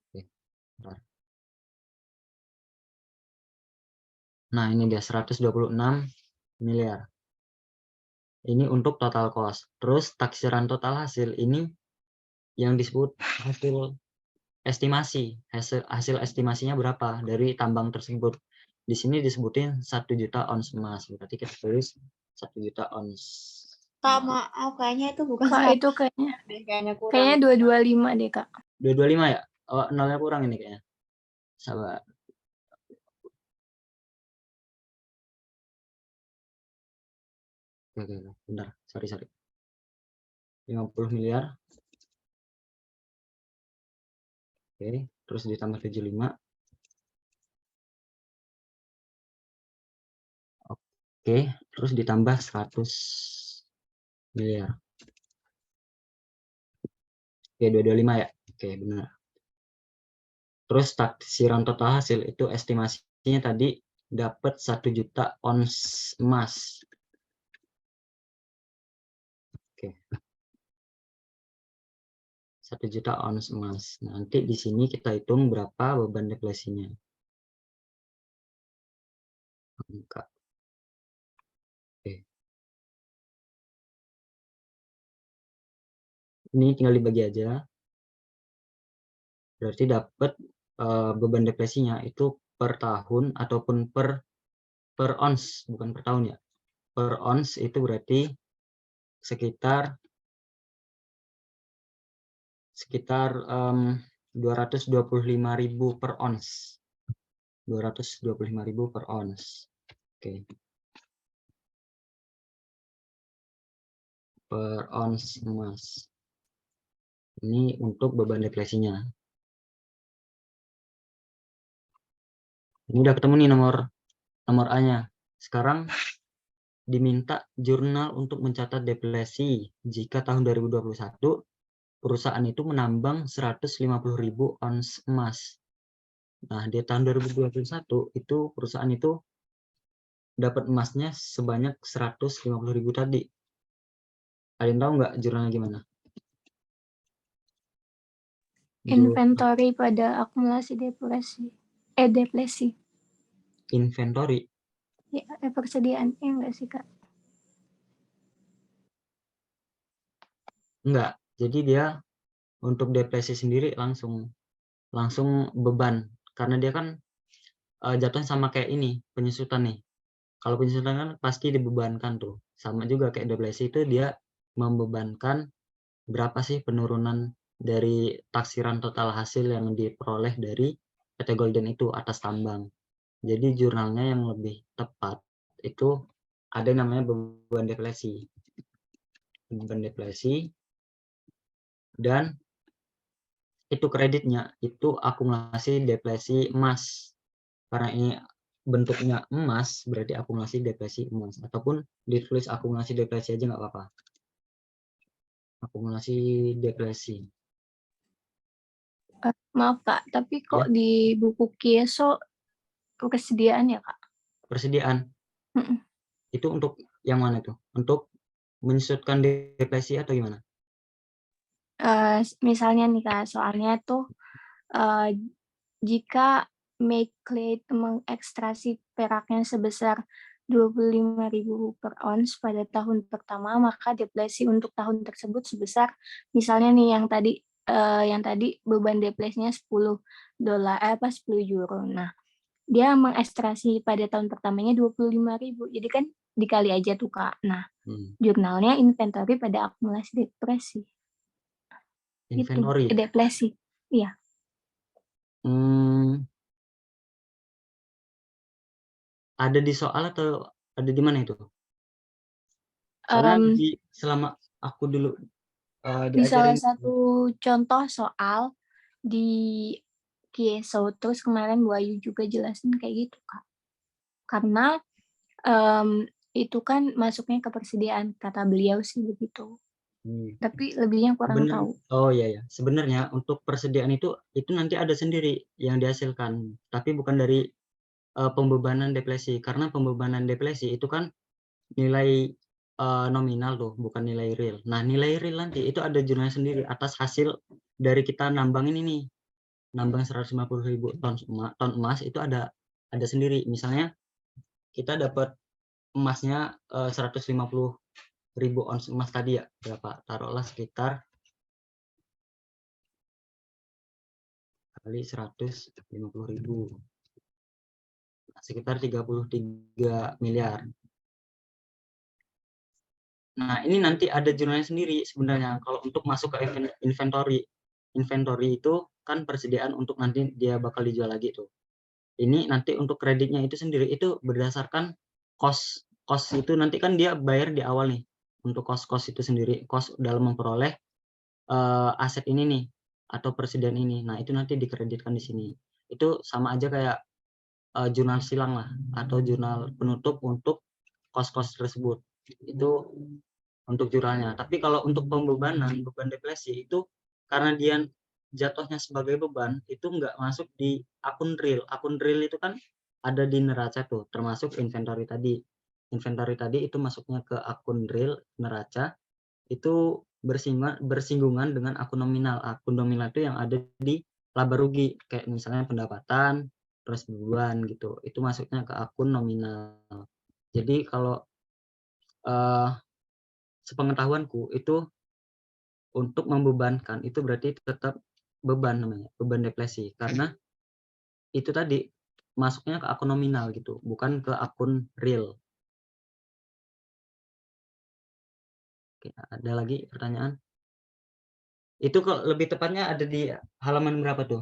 Oke, bentar. Nah, ini dia 126 miliar. Ini untuk total cost. Terus taksiran total hasil ini yang disebut hasil estimasi. Hasil estimasinya berapa dari tambang tersebut. Di sini disebutin 1 juta ons emas. Berarti kita tulis 1 juta ons. Kak, maaf, kayaknya itu bukan Kak, itu kayaknya kayaknya kurang. kayaknya 225 deh, Kak. 225 ya? Oh, nolnya kurang ini kayaknya. Sabar. Oke, bentar. Sorry. 50 miliar. Oke, terus ditambah 75. Oke, terus ditambah 100 miliar. Oke, 225 ya? Oke, benar. Terus taksiran total hasil itu estimasinya tadi dapat 1 juta ons emas. Oke. 1 juta ons emas. Nanti di sini kita hitung berapa beban deflasinya. Angka. Oke. Ini tinggal dibagi aja. Berarti dapat beban deflasinya itu per tahun ataupun per ons, bukan per tahun ya. Per ons itu berarti sekitar 225.000 per ons. 225.000 per ons. Oke. Per ons emas. Ini untuk beban deflasinya. Ini udah ketemu nih nomor A-nya. Sekarang diminta jurnal untuk mencatat deflasi jika tahun 2021 perusahaan itu menambang 150.000 ons emas. Nah, di tahun 2021 itu perusahaan itu dapat emasnya sebanyak 150.000 tadi. Ada yang tahu nggak jurnalnya gimana? Inventory pada akumulasi deflasi. Deflasi. Inventory. Ya, persediaan. Ya enggak sih, Kak? Enggak. Jadi dia untuk deflasi sendiri langsung beban. Karena dia kan jatuhnya sama kayak ini, penyusutan nih. Kalau penyusutan kan pasti dibebankan tuh. Sama juga kayak deflasi itu dia membebankan berapa sih penurunan dari taksiran total hasil yang diperoleh dari PT Golden itu atas tambang. Jadi jurnalnya yang lebih tepat itu ada namanya beban deflasi. Beban deflasi dan itu kreditnya itu akumulasi deflasi emas. Karena ini bentuknya emas berarti akumulasi deflasi emas ataupun ditulis akumulasi deflasi aja nggak apa-apa. Akumulasi deflasi. Maaf, Kak, tapi kok Ya. di buku Kieso kesediaan ya, Kak? Persediaan. Mm-mm. Itu untuk yang mana tuh? Untuk menyusutkan deflasi atau gimana? Misalnya nih, Kak, soalnya tuh jika McClade mengekstraksi peraknya sebesar 25.000 per ons pada tahun pertama, maka deflasi untuk tahun tersebut sebesar, misalnya nih yang tadi beban deflasinya $10, 10 euro. Nah, dia mengekstraksi pada tahun pertamanya 25.000. Jadi kan dikali aja tuh, Kak. Nah, jurnalnya inventory pada akumulasi deflasi. Inventory. Itu deflasi. Iya. Ada di soal atau ada di mana itu? Soalnya selama aku dulu di salah diajarin satu contoh soal di Kieso, terus kemarin Bu Ayu juga jelasin kayak gitu, Kak. Karena itu kan masuknya ke persediaan, kata beliau sih begitu. Hmm. Tapi lebihnya kurang tahu. Oh iya ya, sebenarnya untuk persediaan itu nanti ada sendiri yang dihasilkan, tapi bukan dari pembebanan deflasi, karena pembebanan deflasi itu kan nilai nominal tuh, bukan nilai real. Nah, nilai real nanti itu ada jurnal sendiri atas hasil dari kita nambang ini nih, nambang 150.000 ton emas itu ada sendiri. Misalnya kita dapat emasnya 150.000 ons emas tadi ya, berapa? Taruhlah sekitar kali 150.000, sekitar 33 miliar. Nah, ini nanti ada jurnalnya sendiri sebenarnya kalau untuk masuk ke inventory. Inventory itu kan persediaan untuk nanti dia bakal dijual lagi tuh. Ini nanti untuk kreditnya itu sendiri itu berdasarkan cost itu nanti kan dia bayar di awal nih untuk cost itu sendiri, cost dalam memperoleh aset ini nih atau persediaan ini. Nah, itu nanti dikreditkan di sini. Itu sama aja kayak jurnal silang lah atau jurnal penutup untuk cost tersebut. Itu untuk jurnalnya. Tapi kalau untuk pembebanan, beban deflasi itu karena dia jatuhnya sebagai beban, itu nggak masuk di akun real. Akun real itu kan ada di neraca tuh, termasuk inventory tadi. Inventory tadi itu masuknya ke akun real neraca, itu bersinggungan dengan akun nominal. Akun nominal itu yang ada di laba rugi, kayak misalnya pendapatan, terus beban gitu. Itu masuknya ke akun nominal. Jadi kalau sepengetahuanku itu untuk membebankan itu berarti tetap beban namanya, beban deflasi. Karena itu tadi masuknya ke akun nominal gitu, bukan ke akun real. Oke, ada lagi pertanyaan? Itu kok lebih tepatnya ada di halaman berapa tuh?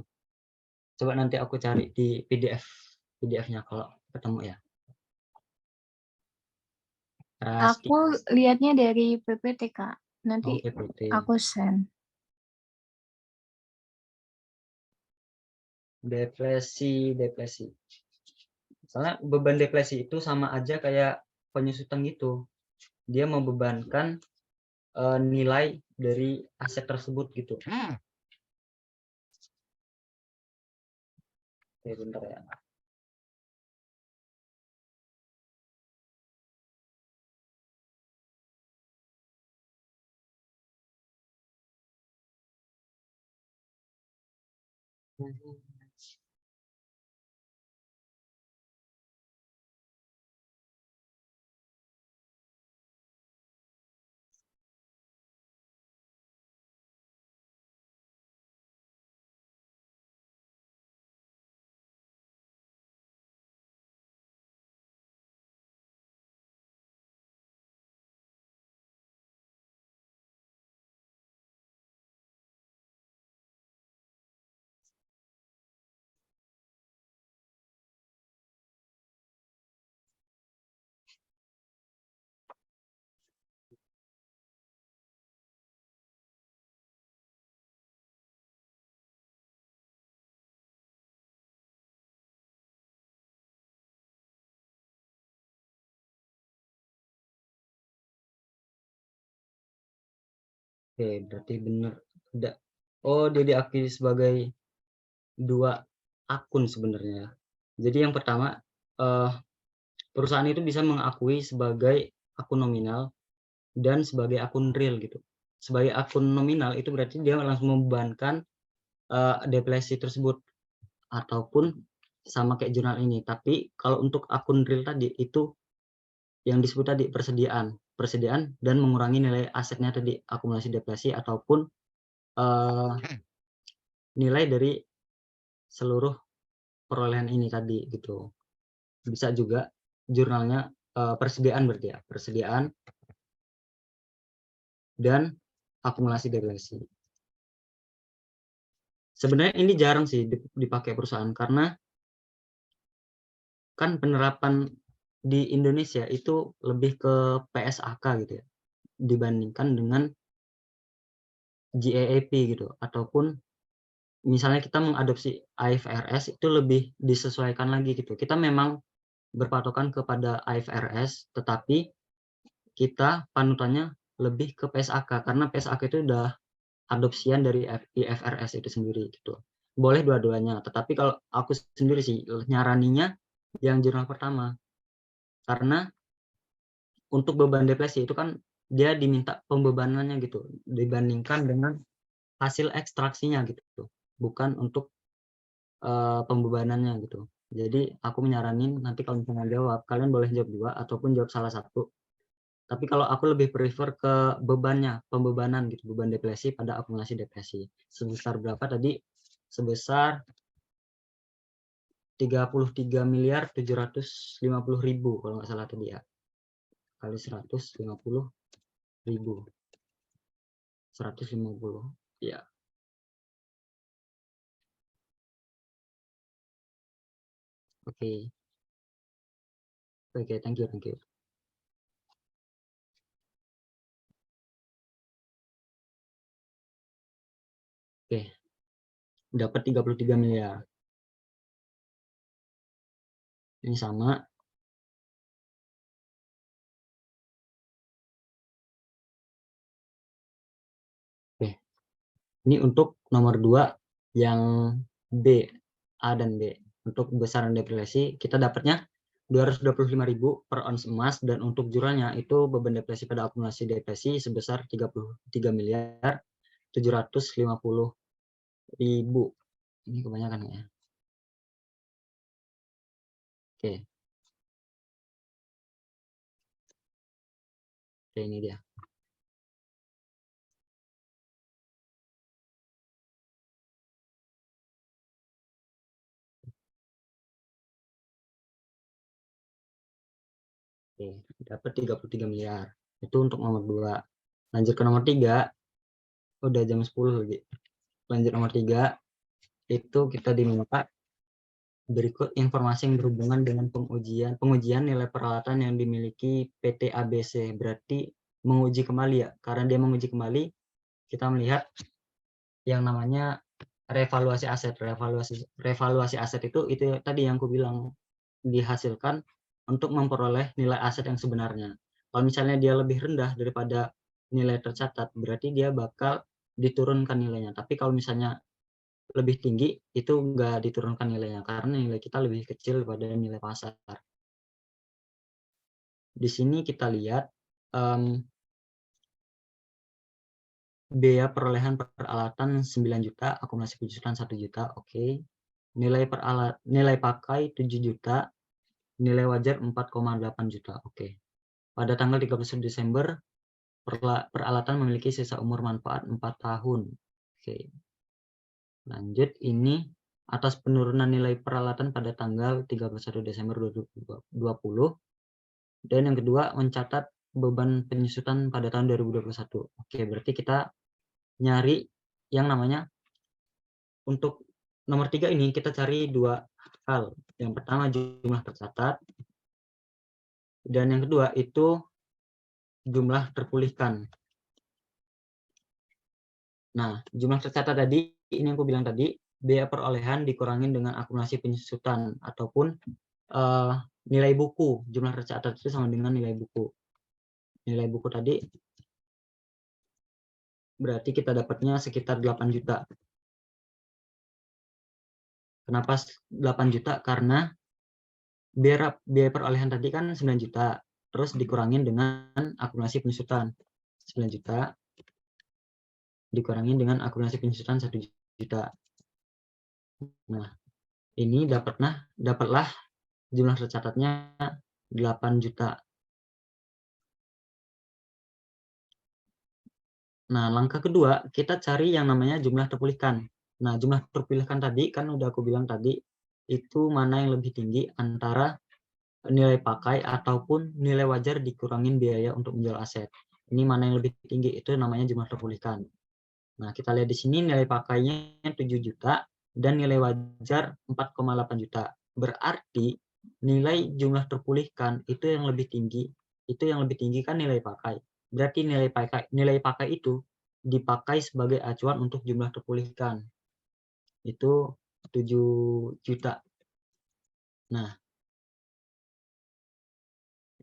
Coba nanti aku cari di PDF-nya kalau ketemu ya. Aku lihatnya dari PPT, Kak. Nanti PPT. aku send. Deflasi. Soalnya beban deflasi itu sama aja kayak penyusutan gitu. Dia membebankan nilai dari aset tersebut gitu. Oke, bentar ya. Oke, berarti benar. Oh, dia diakui sebagai 2 akun sebenarnya. Jadi yang pertama, perusahaan itu bisa mengakui sebagai akun nominal dan sebagai akun real gitu. Sebagai akun nominal itu berarti dia langsung membebankan deflasi tersebut ataupun sama kayak jurnal ini. Tapi kalau untuk akun real tadi itu yang disebut tadi persediaan dan mengurangi nilai asetnya tadi, akumulasi deflasi ataupun nilai dari seluruh perolehan ini tadi gitu. Bisa juga jurnalnya persediaan berarti ya, persediaan dan akumulasi deflasi. Sebenarnya ini jarang sih dipakai perusahaan karena kan penerapan di Indonesia itu lebih ke PSAK gitu ya dibandingkan dengan GAAP gitu, ataupun misalnya kita mengadopsi IFRS itu lebih disesuaikan lagi gitu. Kita memang berpatokan kepada IFRS, tetapi kita panutannya lebih ke PSAK karena PSAK itu udah adopsian dari IFRS itu sendiri gitu. Boleh dua-duanya, tetapi kalau aku sendiri sih nyaraninya yang jurnal pertama. Karena untuk beban depresi itu kan dia diminta pembebanannya gitu dibandingkan dengan hasil ekstraksinya gitu. Bukan untuk pembebanannya gitu. Jadi aku menyaranin nanti kalau misalnya jawab, kalian boleh jawab dua ataupun jawab salah satu. Tapi kalau aku lebih prefer ke bebannya, pembebanan gitu, beban depresi pada akumulasi depresi. Sebesar berapa tadi? Sebesar 33.750.000 kalau nggak salah tadi ya. Kali 150.000. 150. Ya. Oke. Oke, thank you. Oke. Dapat 33 miliar. Ini sama. Oke. Ini untuk nomor 2 yang B, A dan B. Untuk besaran depresi kita dapatnya 225.000 per ons emas dan untuk jurnalnya itu beban depresi pada akumulasi depresi sebesar 33.750.000. Ini kebanyakan ya. Oke. Oke, ini dia. Oke, dapat 33 miliar. Itu untuk nomor 2. Lanjut ke nomor 3. Udah jam 10 lagi. Lanjut nomor 3. Itu kita diminta berikut informasi yang berhubungan dengan pengujian nilai peralatan yang dimiliki PT ABC. Berarti menguji kembali ya. Karena dia menguji kembali, kita melihat yang namanya revaluasi aset. Revaluasi aset itu tadi yang aku bilang dihasilkan untuk memperoleh nilai aset yang sebenarnya. Kalau misalnya dia lebih rendah daripada nilai tercatat, berarti dia bakal diturunkan nilainya. Tapi kalau misalnya lebih tinggi, itu nggak diturunkan nilainya, karena nilai kita lebih kecil daripada nilai pasar. Di sini kita lihat biaya perolehan peralatan 9 juta, akumulasi penjualan 1 juta, oke. Nilai pakai 7 juta, nilai wajar 4,8 juta, oke. Pada tanggal 31 Desember, peralatan memiliki sisa umur manfaat 4 tahun. Oke. Lanjut, ini atas penurunan nilai peralatan pada tanggal 31 Desember 2020. Dan yang kedua, mencatat beban penyusutan pada tahun 2021. Oke, berarti kita nyari yang namanya, untuk nomor 3 ini kita cari 2 hal. Yang pertama jumlah tercatat. Dan yang kedua itu jumlah terpulihkan. Nah, jumlah tercatat tadi, ini yang aku bilang tadi, biaya perolehan dikurangin dengan akumulasi penyusutan ataupun nilai buku. Jumlah tercatat itu sama dengan nilai buku. Nilai buku tadi berarti kita dapatnya sekitar 8 juta. Kenapa 8 juta? Karena biaya perolehan tadi kan 9 juta, terus dikurangin dengan akumulasi penyusutan 9 juta, dikurangin dengan akumulasi penyusutan 1 juta. Nah, ini dapatlah jumlah tercatatnya 8 juta. Nah, langkah kedua, kita cari yang namanya jumlah terpulihkan. Nah, jumlah terpulihkan tadi, kan udah aku bilang tadi, itu mana yang lebih tinggi antara nilai pakai ataupun nilai wajar dikurangin biaya untuk menjual aset. Ini mana yang lebih tinggi, itu namanya jumlah terpulihkan. Nah, kita lihat di sini nilai pakainya 7 juta dan nilai wajar 4,8 juta. Berarti nilai jumlah terpulihkan itu yang lebih tinggi. Itu yang lebih tinggi kan nilai pakai. Berarti nilai pakai itu dipakai sebagai acuan untuk jumlah terpulihkan. Itu 7 juta. Nah,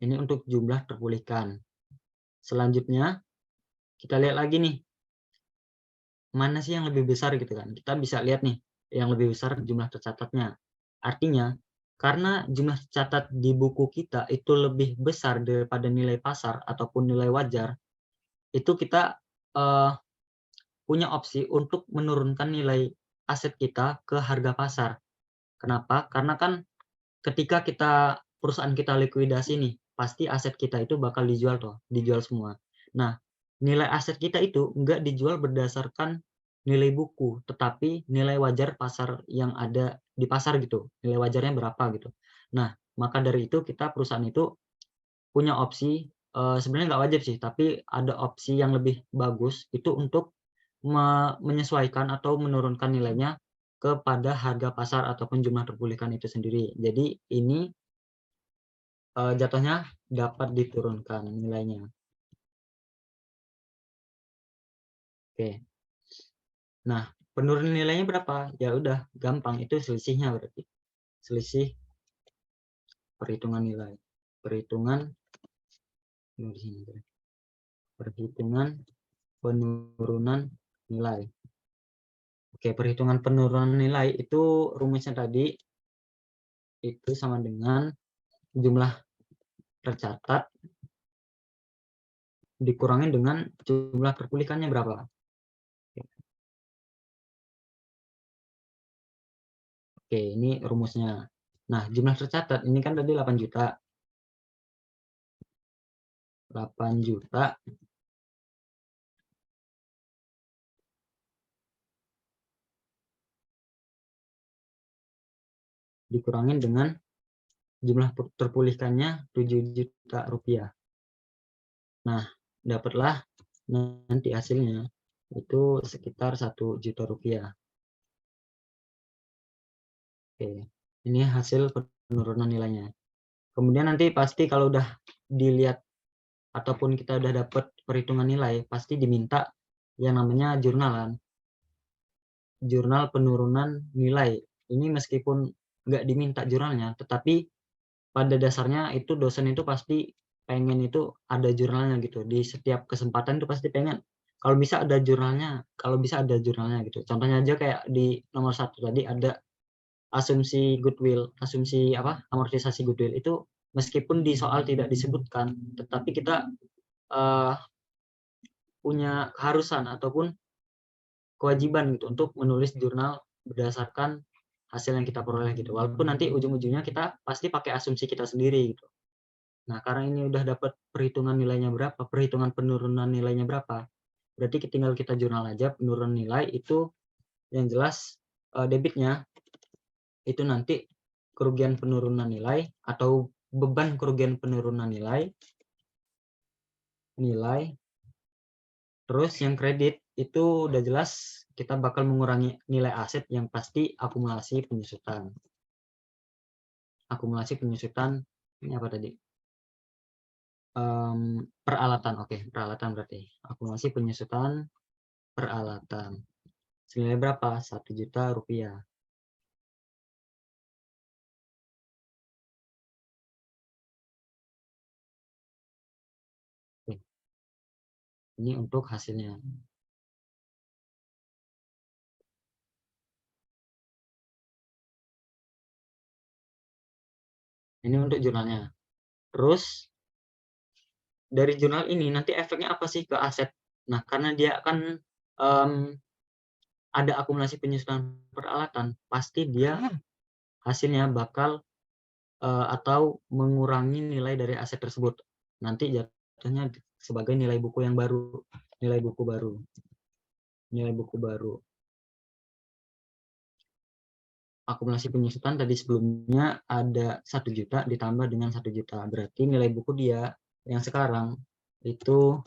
Ini untuk jumlah terpulihkan. Selanjutnya, kita lihat lagi nih. Mana sih yang lebih besar gitu kan. Kita bisa lihat nih, yang lebih besar jumlah tercatatnya. Artinya, karena jumlah tercatat di buku kita itu lebih besar daripada nilai pasar ataupun nilai wajar, itu kita punya opsi untuk menurunkan nilai aset kita ke harga pasar. Kenapa? Karena kan ketika perusahaan kita likuidasi nih, pasti aset kita itu bakal dijual semua. Nah, nilai aset kita itu enggak dijual berdasarkan nilai buku, tetapi nilai wajar pasar yang ada di pasar gitu. Nilai wajarnya berapa gitu. Nah, maka dari itu perusahaan itu punya opsi, sebenarnya nggak wajib sih, tapi ada opsi yang lebih bagus itu untuk menyesuaikan atau menurunkan nilainya kepada harga pasar ataupun jumlah terpulihkan itu sendiri. Jadi ini jatuhnya dapat diturunkan nilainya. Oke. Nah, penurunan nilainya berapa? Ya udah, gampang, itu selisihnya berarti. Selisih perhitungan nilai. Perhitungan penurunan nilai. Oke, perhitungan penurunan nilai itu rumusnya tadi itu sama dengan jumlah tercatat dikurangi dengan jumlah terpulihkannya berapa. Oke, ini rumusnya. Nah, jumlah tercatat ini kan tadi 8 juta. 8 juta dikurangin dengan jumlah terpulihkannya 7 juta rupiah. Nah, dapatlah nanti hasilnya itu sekitar 1 juta rupiah. Oke, ini hasil penurunan nilainya. Kemudian nanti pasti kalau udah dilihat ataupun kita udah dapat perhitungan nilai, pasti diminta yang namanya jurnalan. Jurnal penurunan nilai. Ini meskipun nggak diminta jurnalnya, tetapi pada dasarnya itu dosen itu pasti pengen itu ada jurnalnya gitu. Di setiap kesempatan itu pasti pengen kalau bisa ada jurnalnya, gitu. Contohnya aja kayak di nomor 1 tadi ada asumsi goodwill, amortisasi goodwill itu meskipun di soal tidak disebutkan, tetapi kita punya keharusan ataupun kewajiban gitu untuk menulis jurnal berdasarkan hasil yang kita peroleh gitu. Walaupun nanti ujung-ujungnya kita pasti pakai asumsi kita sendiri gitu. Nah, karena ini udah dapat perhitungan nilainya berapa, perhitungan penurunan nilainya berapa, berarti tinggal kita jurnal aja penurunan nilai itu yang jelas debitnya itu nanti kerugian penurunan nilai atau beban kerugian penurunan nilai, terus yang kredit itu udah jelas kita bakal mengurangi nilai aset yang pasti akumulasi penyusutan. Akumulasi penyusutan ini apa tadi? Peralatan, oke, peralatan berarti. Akumulasi penyusutan peralatan. Senilai berapa? 1 juta rupiah. Oke. Ini untuk hasilnya. Ini untuk jurnalnya. Terus dari jurnal ini nanti efeknya apa sih ke aset? Nah, karena dia kan ada akumulasi penyusutan peralatan, pasti dia hasilnya bakal atau mengurangi nilai dari aset tersebut. Nanti jatuhnya sebagai nilai buku yang baru, nilai buku baru. Akumulasi penyusutan tadi sebelumnya ada 1 juta ditambah dengan 1 juta. Berarti nilai buku dia yang sekarang itu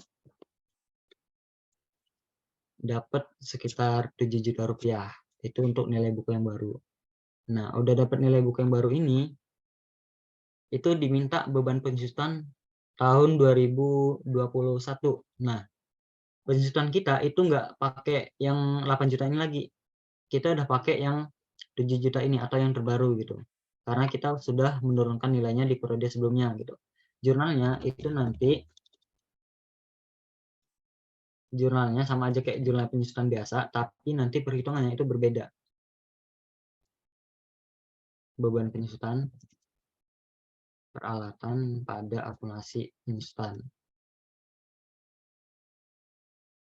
dapat sekitar 7 juta rupiah. Itu untuk nilai buku yang baru. Nah, udah dapat nilai buku yang baru ini, itu diminta beban penyusutan tahun 2021. Nah, penyusutan kita itu nggak pakai yang 8 juta ini lagi. Kita udah pakai yang 7 juta ini atau yang terbaru gitu. Karena kita sudah menurunkan nilainya di periode sebelumnya gitu. jurnalnya itu nanti jurnalnya sama aja kayak jurnal penyusutan biasa, tapi nanti perhitungannya itu berbeda. Beban penyusutan, peralatan pada akumulasi penyusutan.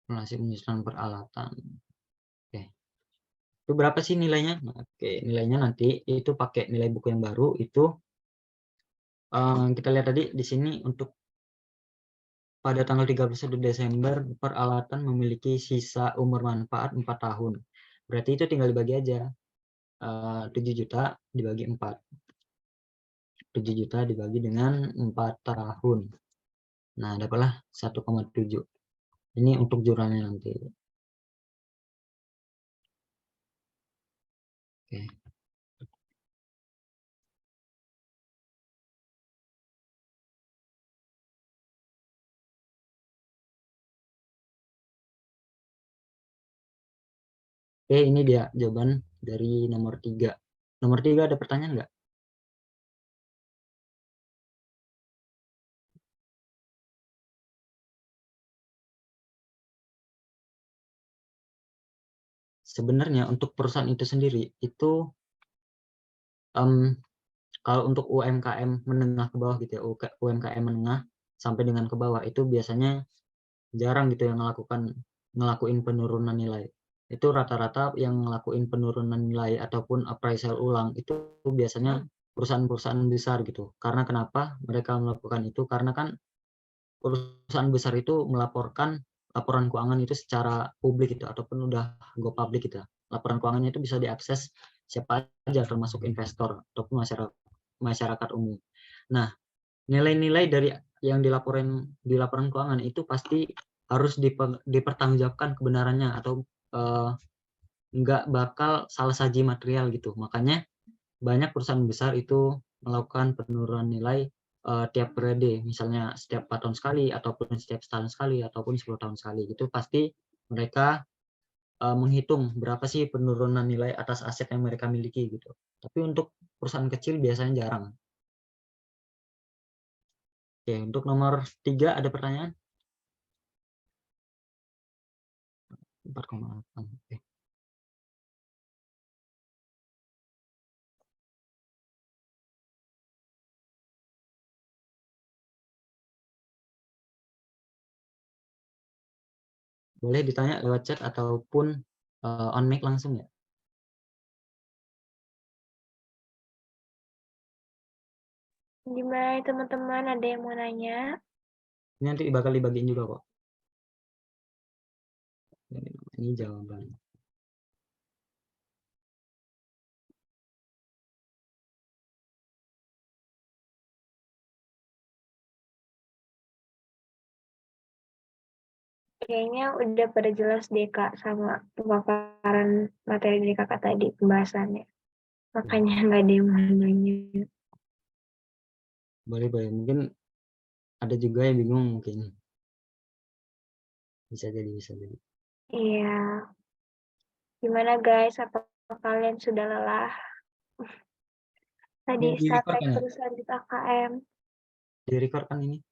Akumulasi penyusutan peralatan. Oke. Itu berapa sih nilainya? Oke, nilainya nanti itu pakai nilai buku yang baru itu kita lihat tadi di sini untuk pada tanggal 31 Desember peralatan memiliki sisa umur manfaat 4 tahun. Berarti itu tinggal dibagi aja. 7 juta dibagi 4. 7 juta dibagi dengan 4 tahun. Nah, dapatlah 1,7. Ini untuk jurnalnya nanti. Oke. Oke, ini dia jawaban dari nomor 3. Nomor 3 ada pertanyaan nggak? Sebenarnya untuk perusahaan itu sendiri, itu kalau untuk UMKM menengah ke bawah gitu ya, UMKM menengah sampai dengan ke bawah, itu biasanya jarang gitu yang ngelakuin penurunan nilai. Itu rata-rata yang ngelakuin penurunan nilai ataupun appraisal ulang itu biasanya perusahaan-perusahaan besar gitu. Karena kenapa mereka melakukan itu? Karena kan perusahaan besar itu melaporkan laporan keuangan itu secara publik gitu ataupun udah go public gitu. Laporan keuangannya itu bisa diakses siapa aja termasuk investor ataupun masyarakat umum. Nah, nilai-nilai dari yang di laporan keuangan itu pasti harus dipertanggungjawabkan kebenarannya atau nggak bakal salah saji material gitu. Makanya banyak perusahaan besar itu melakukan penurunan nilai tiap periode, misalnya setiap 4 tahun sekali ataupun setiap setahun sekali ataupun 10 tahun sekali. Itu pasti mereka menghitung berapa sih penurunan nilai atas aset yang mereka miliki gitu. Tapi untuk perusahaan kecil biasanya jarang. Oke, untuk nomor 3 ada pertanyaan? 4,8. Oke. Boleh ditanya lewat chat ataupun on mic langsung ya. Gimana teman-teman, ada yang mau nanya? Ini nanti bakal dibagiin juga kok. Ini jawaban. Kayaknya udah pada jelas deh Kak sama pemaparan materi dari Kakak tadi pembahasannya. Makanya nggak ada yang mau nanya. Boleh. Mungkin ada juga yang bingung mungkin. Bisa jadi. Iya. Gimana guys, apa kalian sudah lelah? Tadi Ini di-record praktek kan ya? terus lanjut AKM. Di-record kan ini?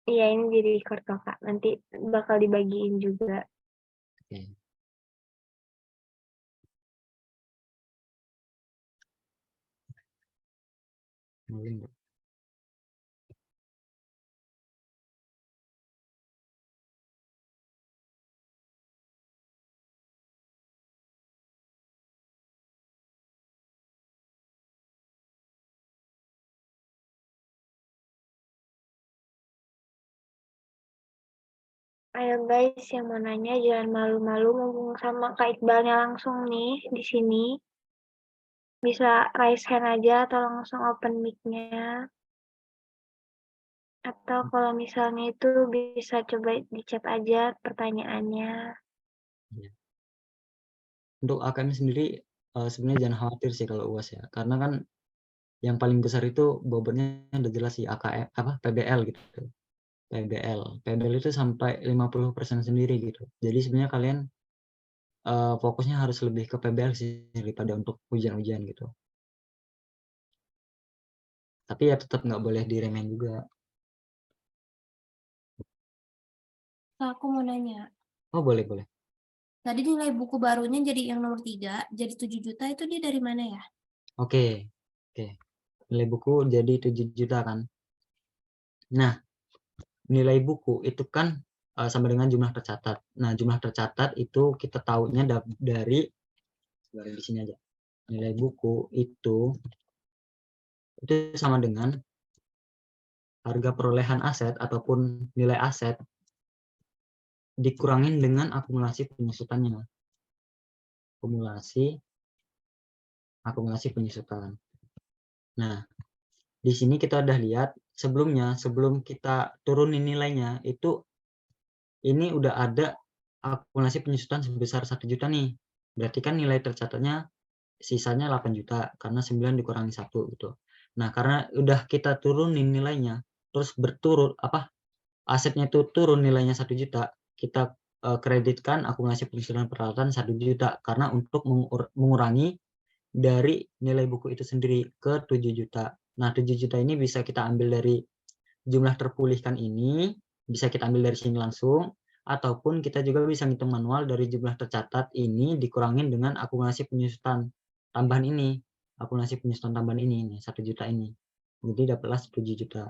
Iya, ini di record Kakak. Nanti bakal dibagiin juga. Oke. Boleh nggak? Ayo guys, yang mau nanya jangan malu-malu ngomong sama Kak Iqbalnya langsung nih di sini. Bisa raise hand aja atau langsung open mic-nya. Atau kalau misalnya itu bisa coba di chat aja pertanyaannya. Ya. Untuk AKM sendiri sebenarnya jangan khawatir sih kalau UAS ya. Karena kan yang paling besar itu bobotnya udah jelas sih AKM PBL gitu. PBL itu sampai 50% sendiri gitu. Jadi sebenarnya kalian fokusnya harus lebih ke PBL sih daripada untuk ujian-ujian gitu. Tapi ya tetap nggak boleh diremehin juga. Kak, aku mau nanya. Oh, boleh. Tadi nilai buku barunya jadi yang nomor 3, jadi 7 juta itu dia dari mana ya? Oke. Nilai buku jadi 7 juta kan. Nah, nilai buku itu kan sama dengan jumlah tercatat. Nah, jumlah tercatat itu kita tahunya dari di sini aja. Nilai buku itu sama dengan harga perolehan aset ataupun nilai aset dikurangin dengan akumulasi penyusutannya. Akumulasi penyusutan. Nah, di sini kita udah lihat sebelumnya, sebelum kita turunin nilainya, itu ini udah ada akumulasi penyusutan sebesar 1 juta nih. Berarti kan nilai tercatatnya sisanya 8 juta, karena 9 dikurangi 1 gitu. Nah, karena udah kita turunin nilainya, terus berturut, asetnya itu turun nilainya 1 juta, kita kreditkan akumulasi penyusutan peralatan 1 juta, karena untuk mengurangi dari nilai buku itu sendiri ke 7 juta. Nah, 7 juta ini bisa kita ambil dari jumlah terpulihkan ini, bisa kita ambil dari sini langsung, ataupun kita juga bisa ngitung manual dari jumlah tercatat ini dikurangin dengan akumulasi penyusutan tambahan ini. Akumulasi penyusutan tambahan ini 1 juta ini. Jadi dapatlah 7 juta.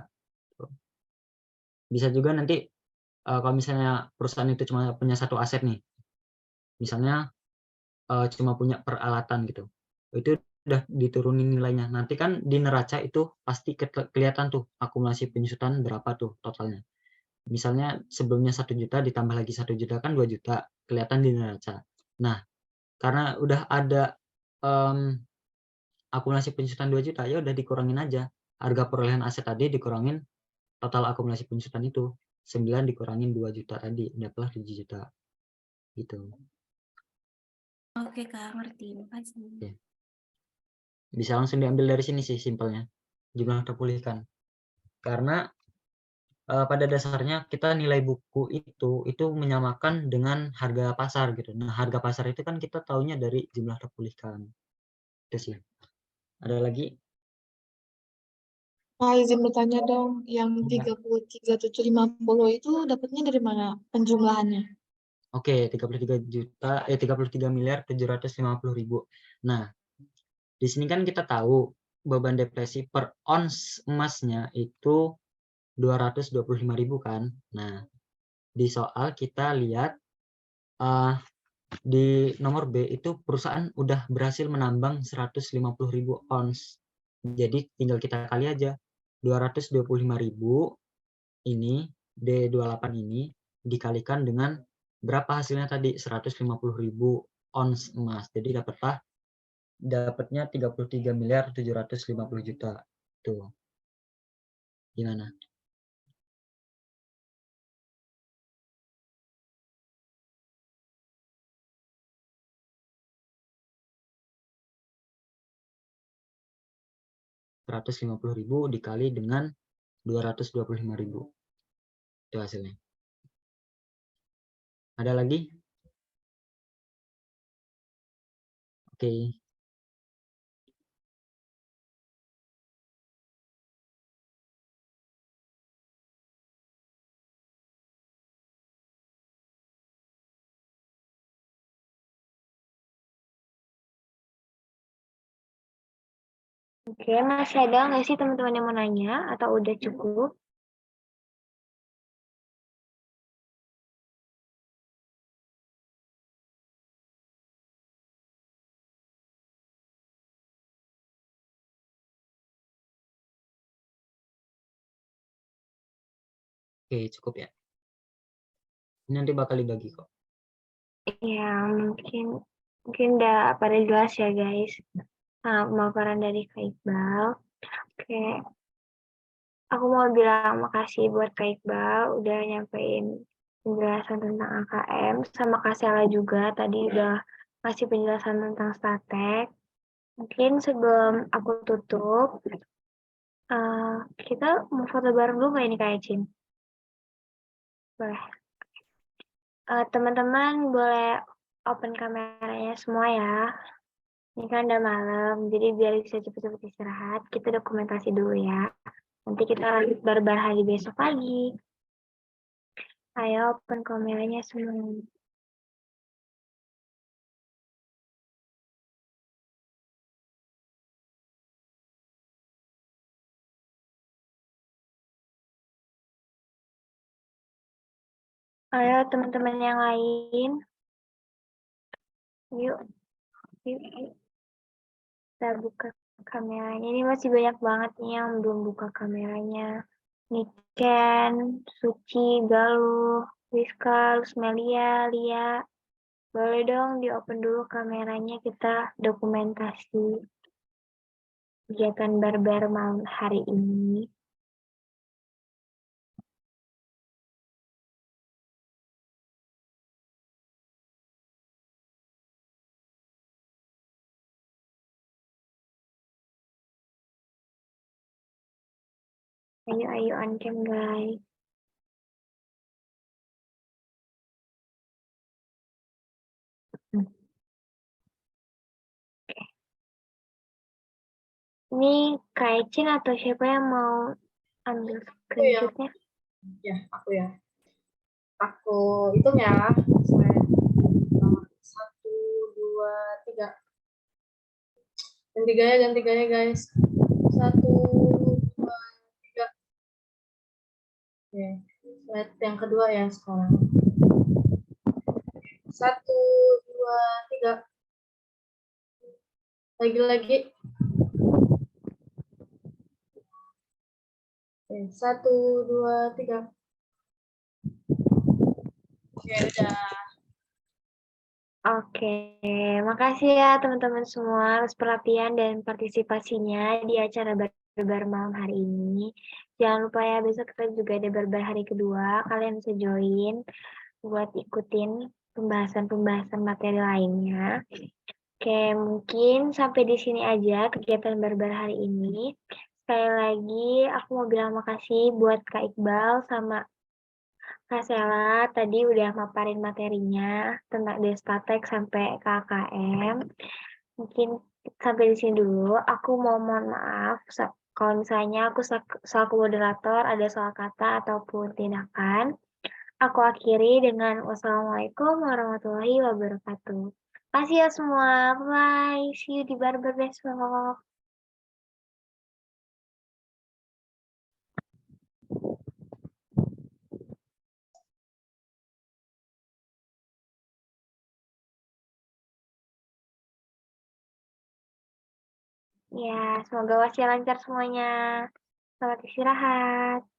Bisa juga nanti kalau misalnya perusahaan itu cuma punya satu aset nih, misalnya cuma punya peralatan gitu, itu udah diturunin nilainya. Nanti kan di neraca itu pasti kelihatan tuh akumulasi penyusutan berapa tuh totalnya. Misalnya sebelumnya 1 juta ditambah lagi 1 juta kan 2 juta, kelihatan di neraca. Nah, karena udah ada akumulasi penyusutan 2 juta, ya udah dikurangin aja. Harga perolehan aset tadi dikurangin total akumulasi penyusutan itu. 9 dikurangin 2 juta tadi, dapatlah 7 juta. Gitu. Oke, Kak, ngerti. Makasih. Oke. Bisa langsung diambil dari sini sih simpelnya, jumlah terpulihkan. Karena pada dasarnya kita nilai buku itu menyamakan dengan harga pasar gitu. Nah, harga pasar itu kan kita taunya dari jumlah terpulihkan. Itu sih. Ada lagi? Izin bertanya dong, yang 33.750 itu dapatnya dari mana penjumlahannya? Oke, 33.750.000. Nah, di sini kan kita tahu beban depresi per ons emasnya itu 225.000 kan. Nah, di soal kita lihat di nomor B itu perusahaan udah berhasil menambang 150.000 ons. Jadi tinggal kita kali aja 225.000 ini D28 ini dikalikan dengan berapa hasilnya tadi 150.000 ons emas. Jadi dapatnya 33.750.000.000. Tuh. Gimana? Rp150.000 dikali dengan 225.000. Itu hasilnya. Ada lagi? Oke. Oke, masih ada nggak sih teman-teman yang mau nanya atau udah cukup? Oke, cukup ya. Ini nanti bakal dibagi kok. Ya, mungkin udah pada jelas ya guys. Nah, pemaparan dari Kak Iqbal. Oke, aku mau bilang makasih buat Kak Iqbal udah nyampein penjelasan tentang AKM, sama Kak Sela juga tadi udah ngasih penjelasan tentang statek. Mungkin sebelum aku tutup, kita mau foto bareng dulu nggak ini Kak Ecin? Boleh. Teman-teman boleh open kameranya semua ya. Ini kan udah malam, jadi biar bisa cepet-cepet istirahat, kita dokumentasi dulu ya. Nanti kita lanjut bareng-bareng hari besok pagi. Ayo open kameranya semua. Ayo teman-teman yang lain. Yuk, yuk. Kita buka kameranya. Ini masih banyak banget nih yang belum buka kameranya. Niken, Suci, Galuh, Rizka, Lusmelia, Lia. Boleh dong di-open dulu kameranya, kita dokumentasi kegiatan barbar malam hari ini. Ayo on cam guys. Ini Kak Ecin atau siapa yang mau ambil screenshotnya? Ya, aku ya. Aku hitung ya. Slide pertama. 1, 2, 3. Ganti gaya guys. 1, 2, 3. Oke. Slide yang kedua ya sekarang. 1, 2, 3. Lagi-lagi. Oke. 1, 2, 3. Oke, udah. Oke, makasih ya teman-teman semua atas perhatian dan partisipasinya di acara barbar malam hari ini. Jangan lupa ya besok kita juga ada barbar hari kedua. Kalian bisa join buat ikutin pembahasan-pembahasan materi lainnya. Oke, mungkin sampai di sini aja kegiatan barbar hari ini. Sekali lagi aku mau bilang makasih buat Kak Iqbal sama Kak Sela tadi udah maparin materinya tentang Destatek sampai KKM. Mungkin sampai di sini dulu. Aku mohon maaf kalau misalnya aku selaku moderator ada salah kata ataupun tindakan. Aku akhiri dengan wassalamualaikum warahmatullahi wabarakatuh. Kasih ya semua. Bye. See you di barber besok. Ya, semoga wasya lancar semuanya. Selamat istirahat.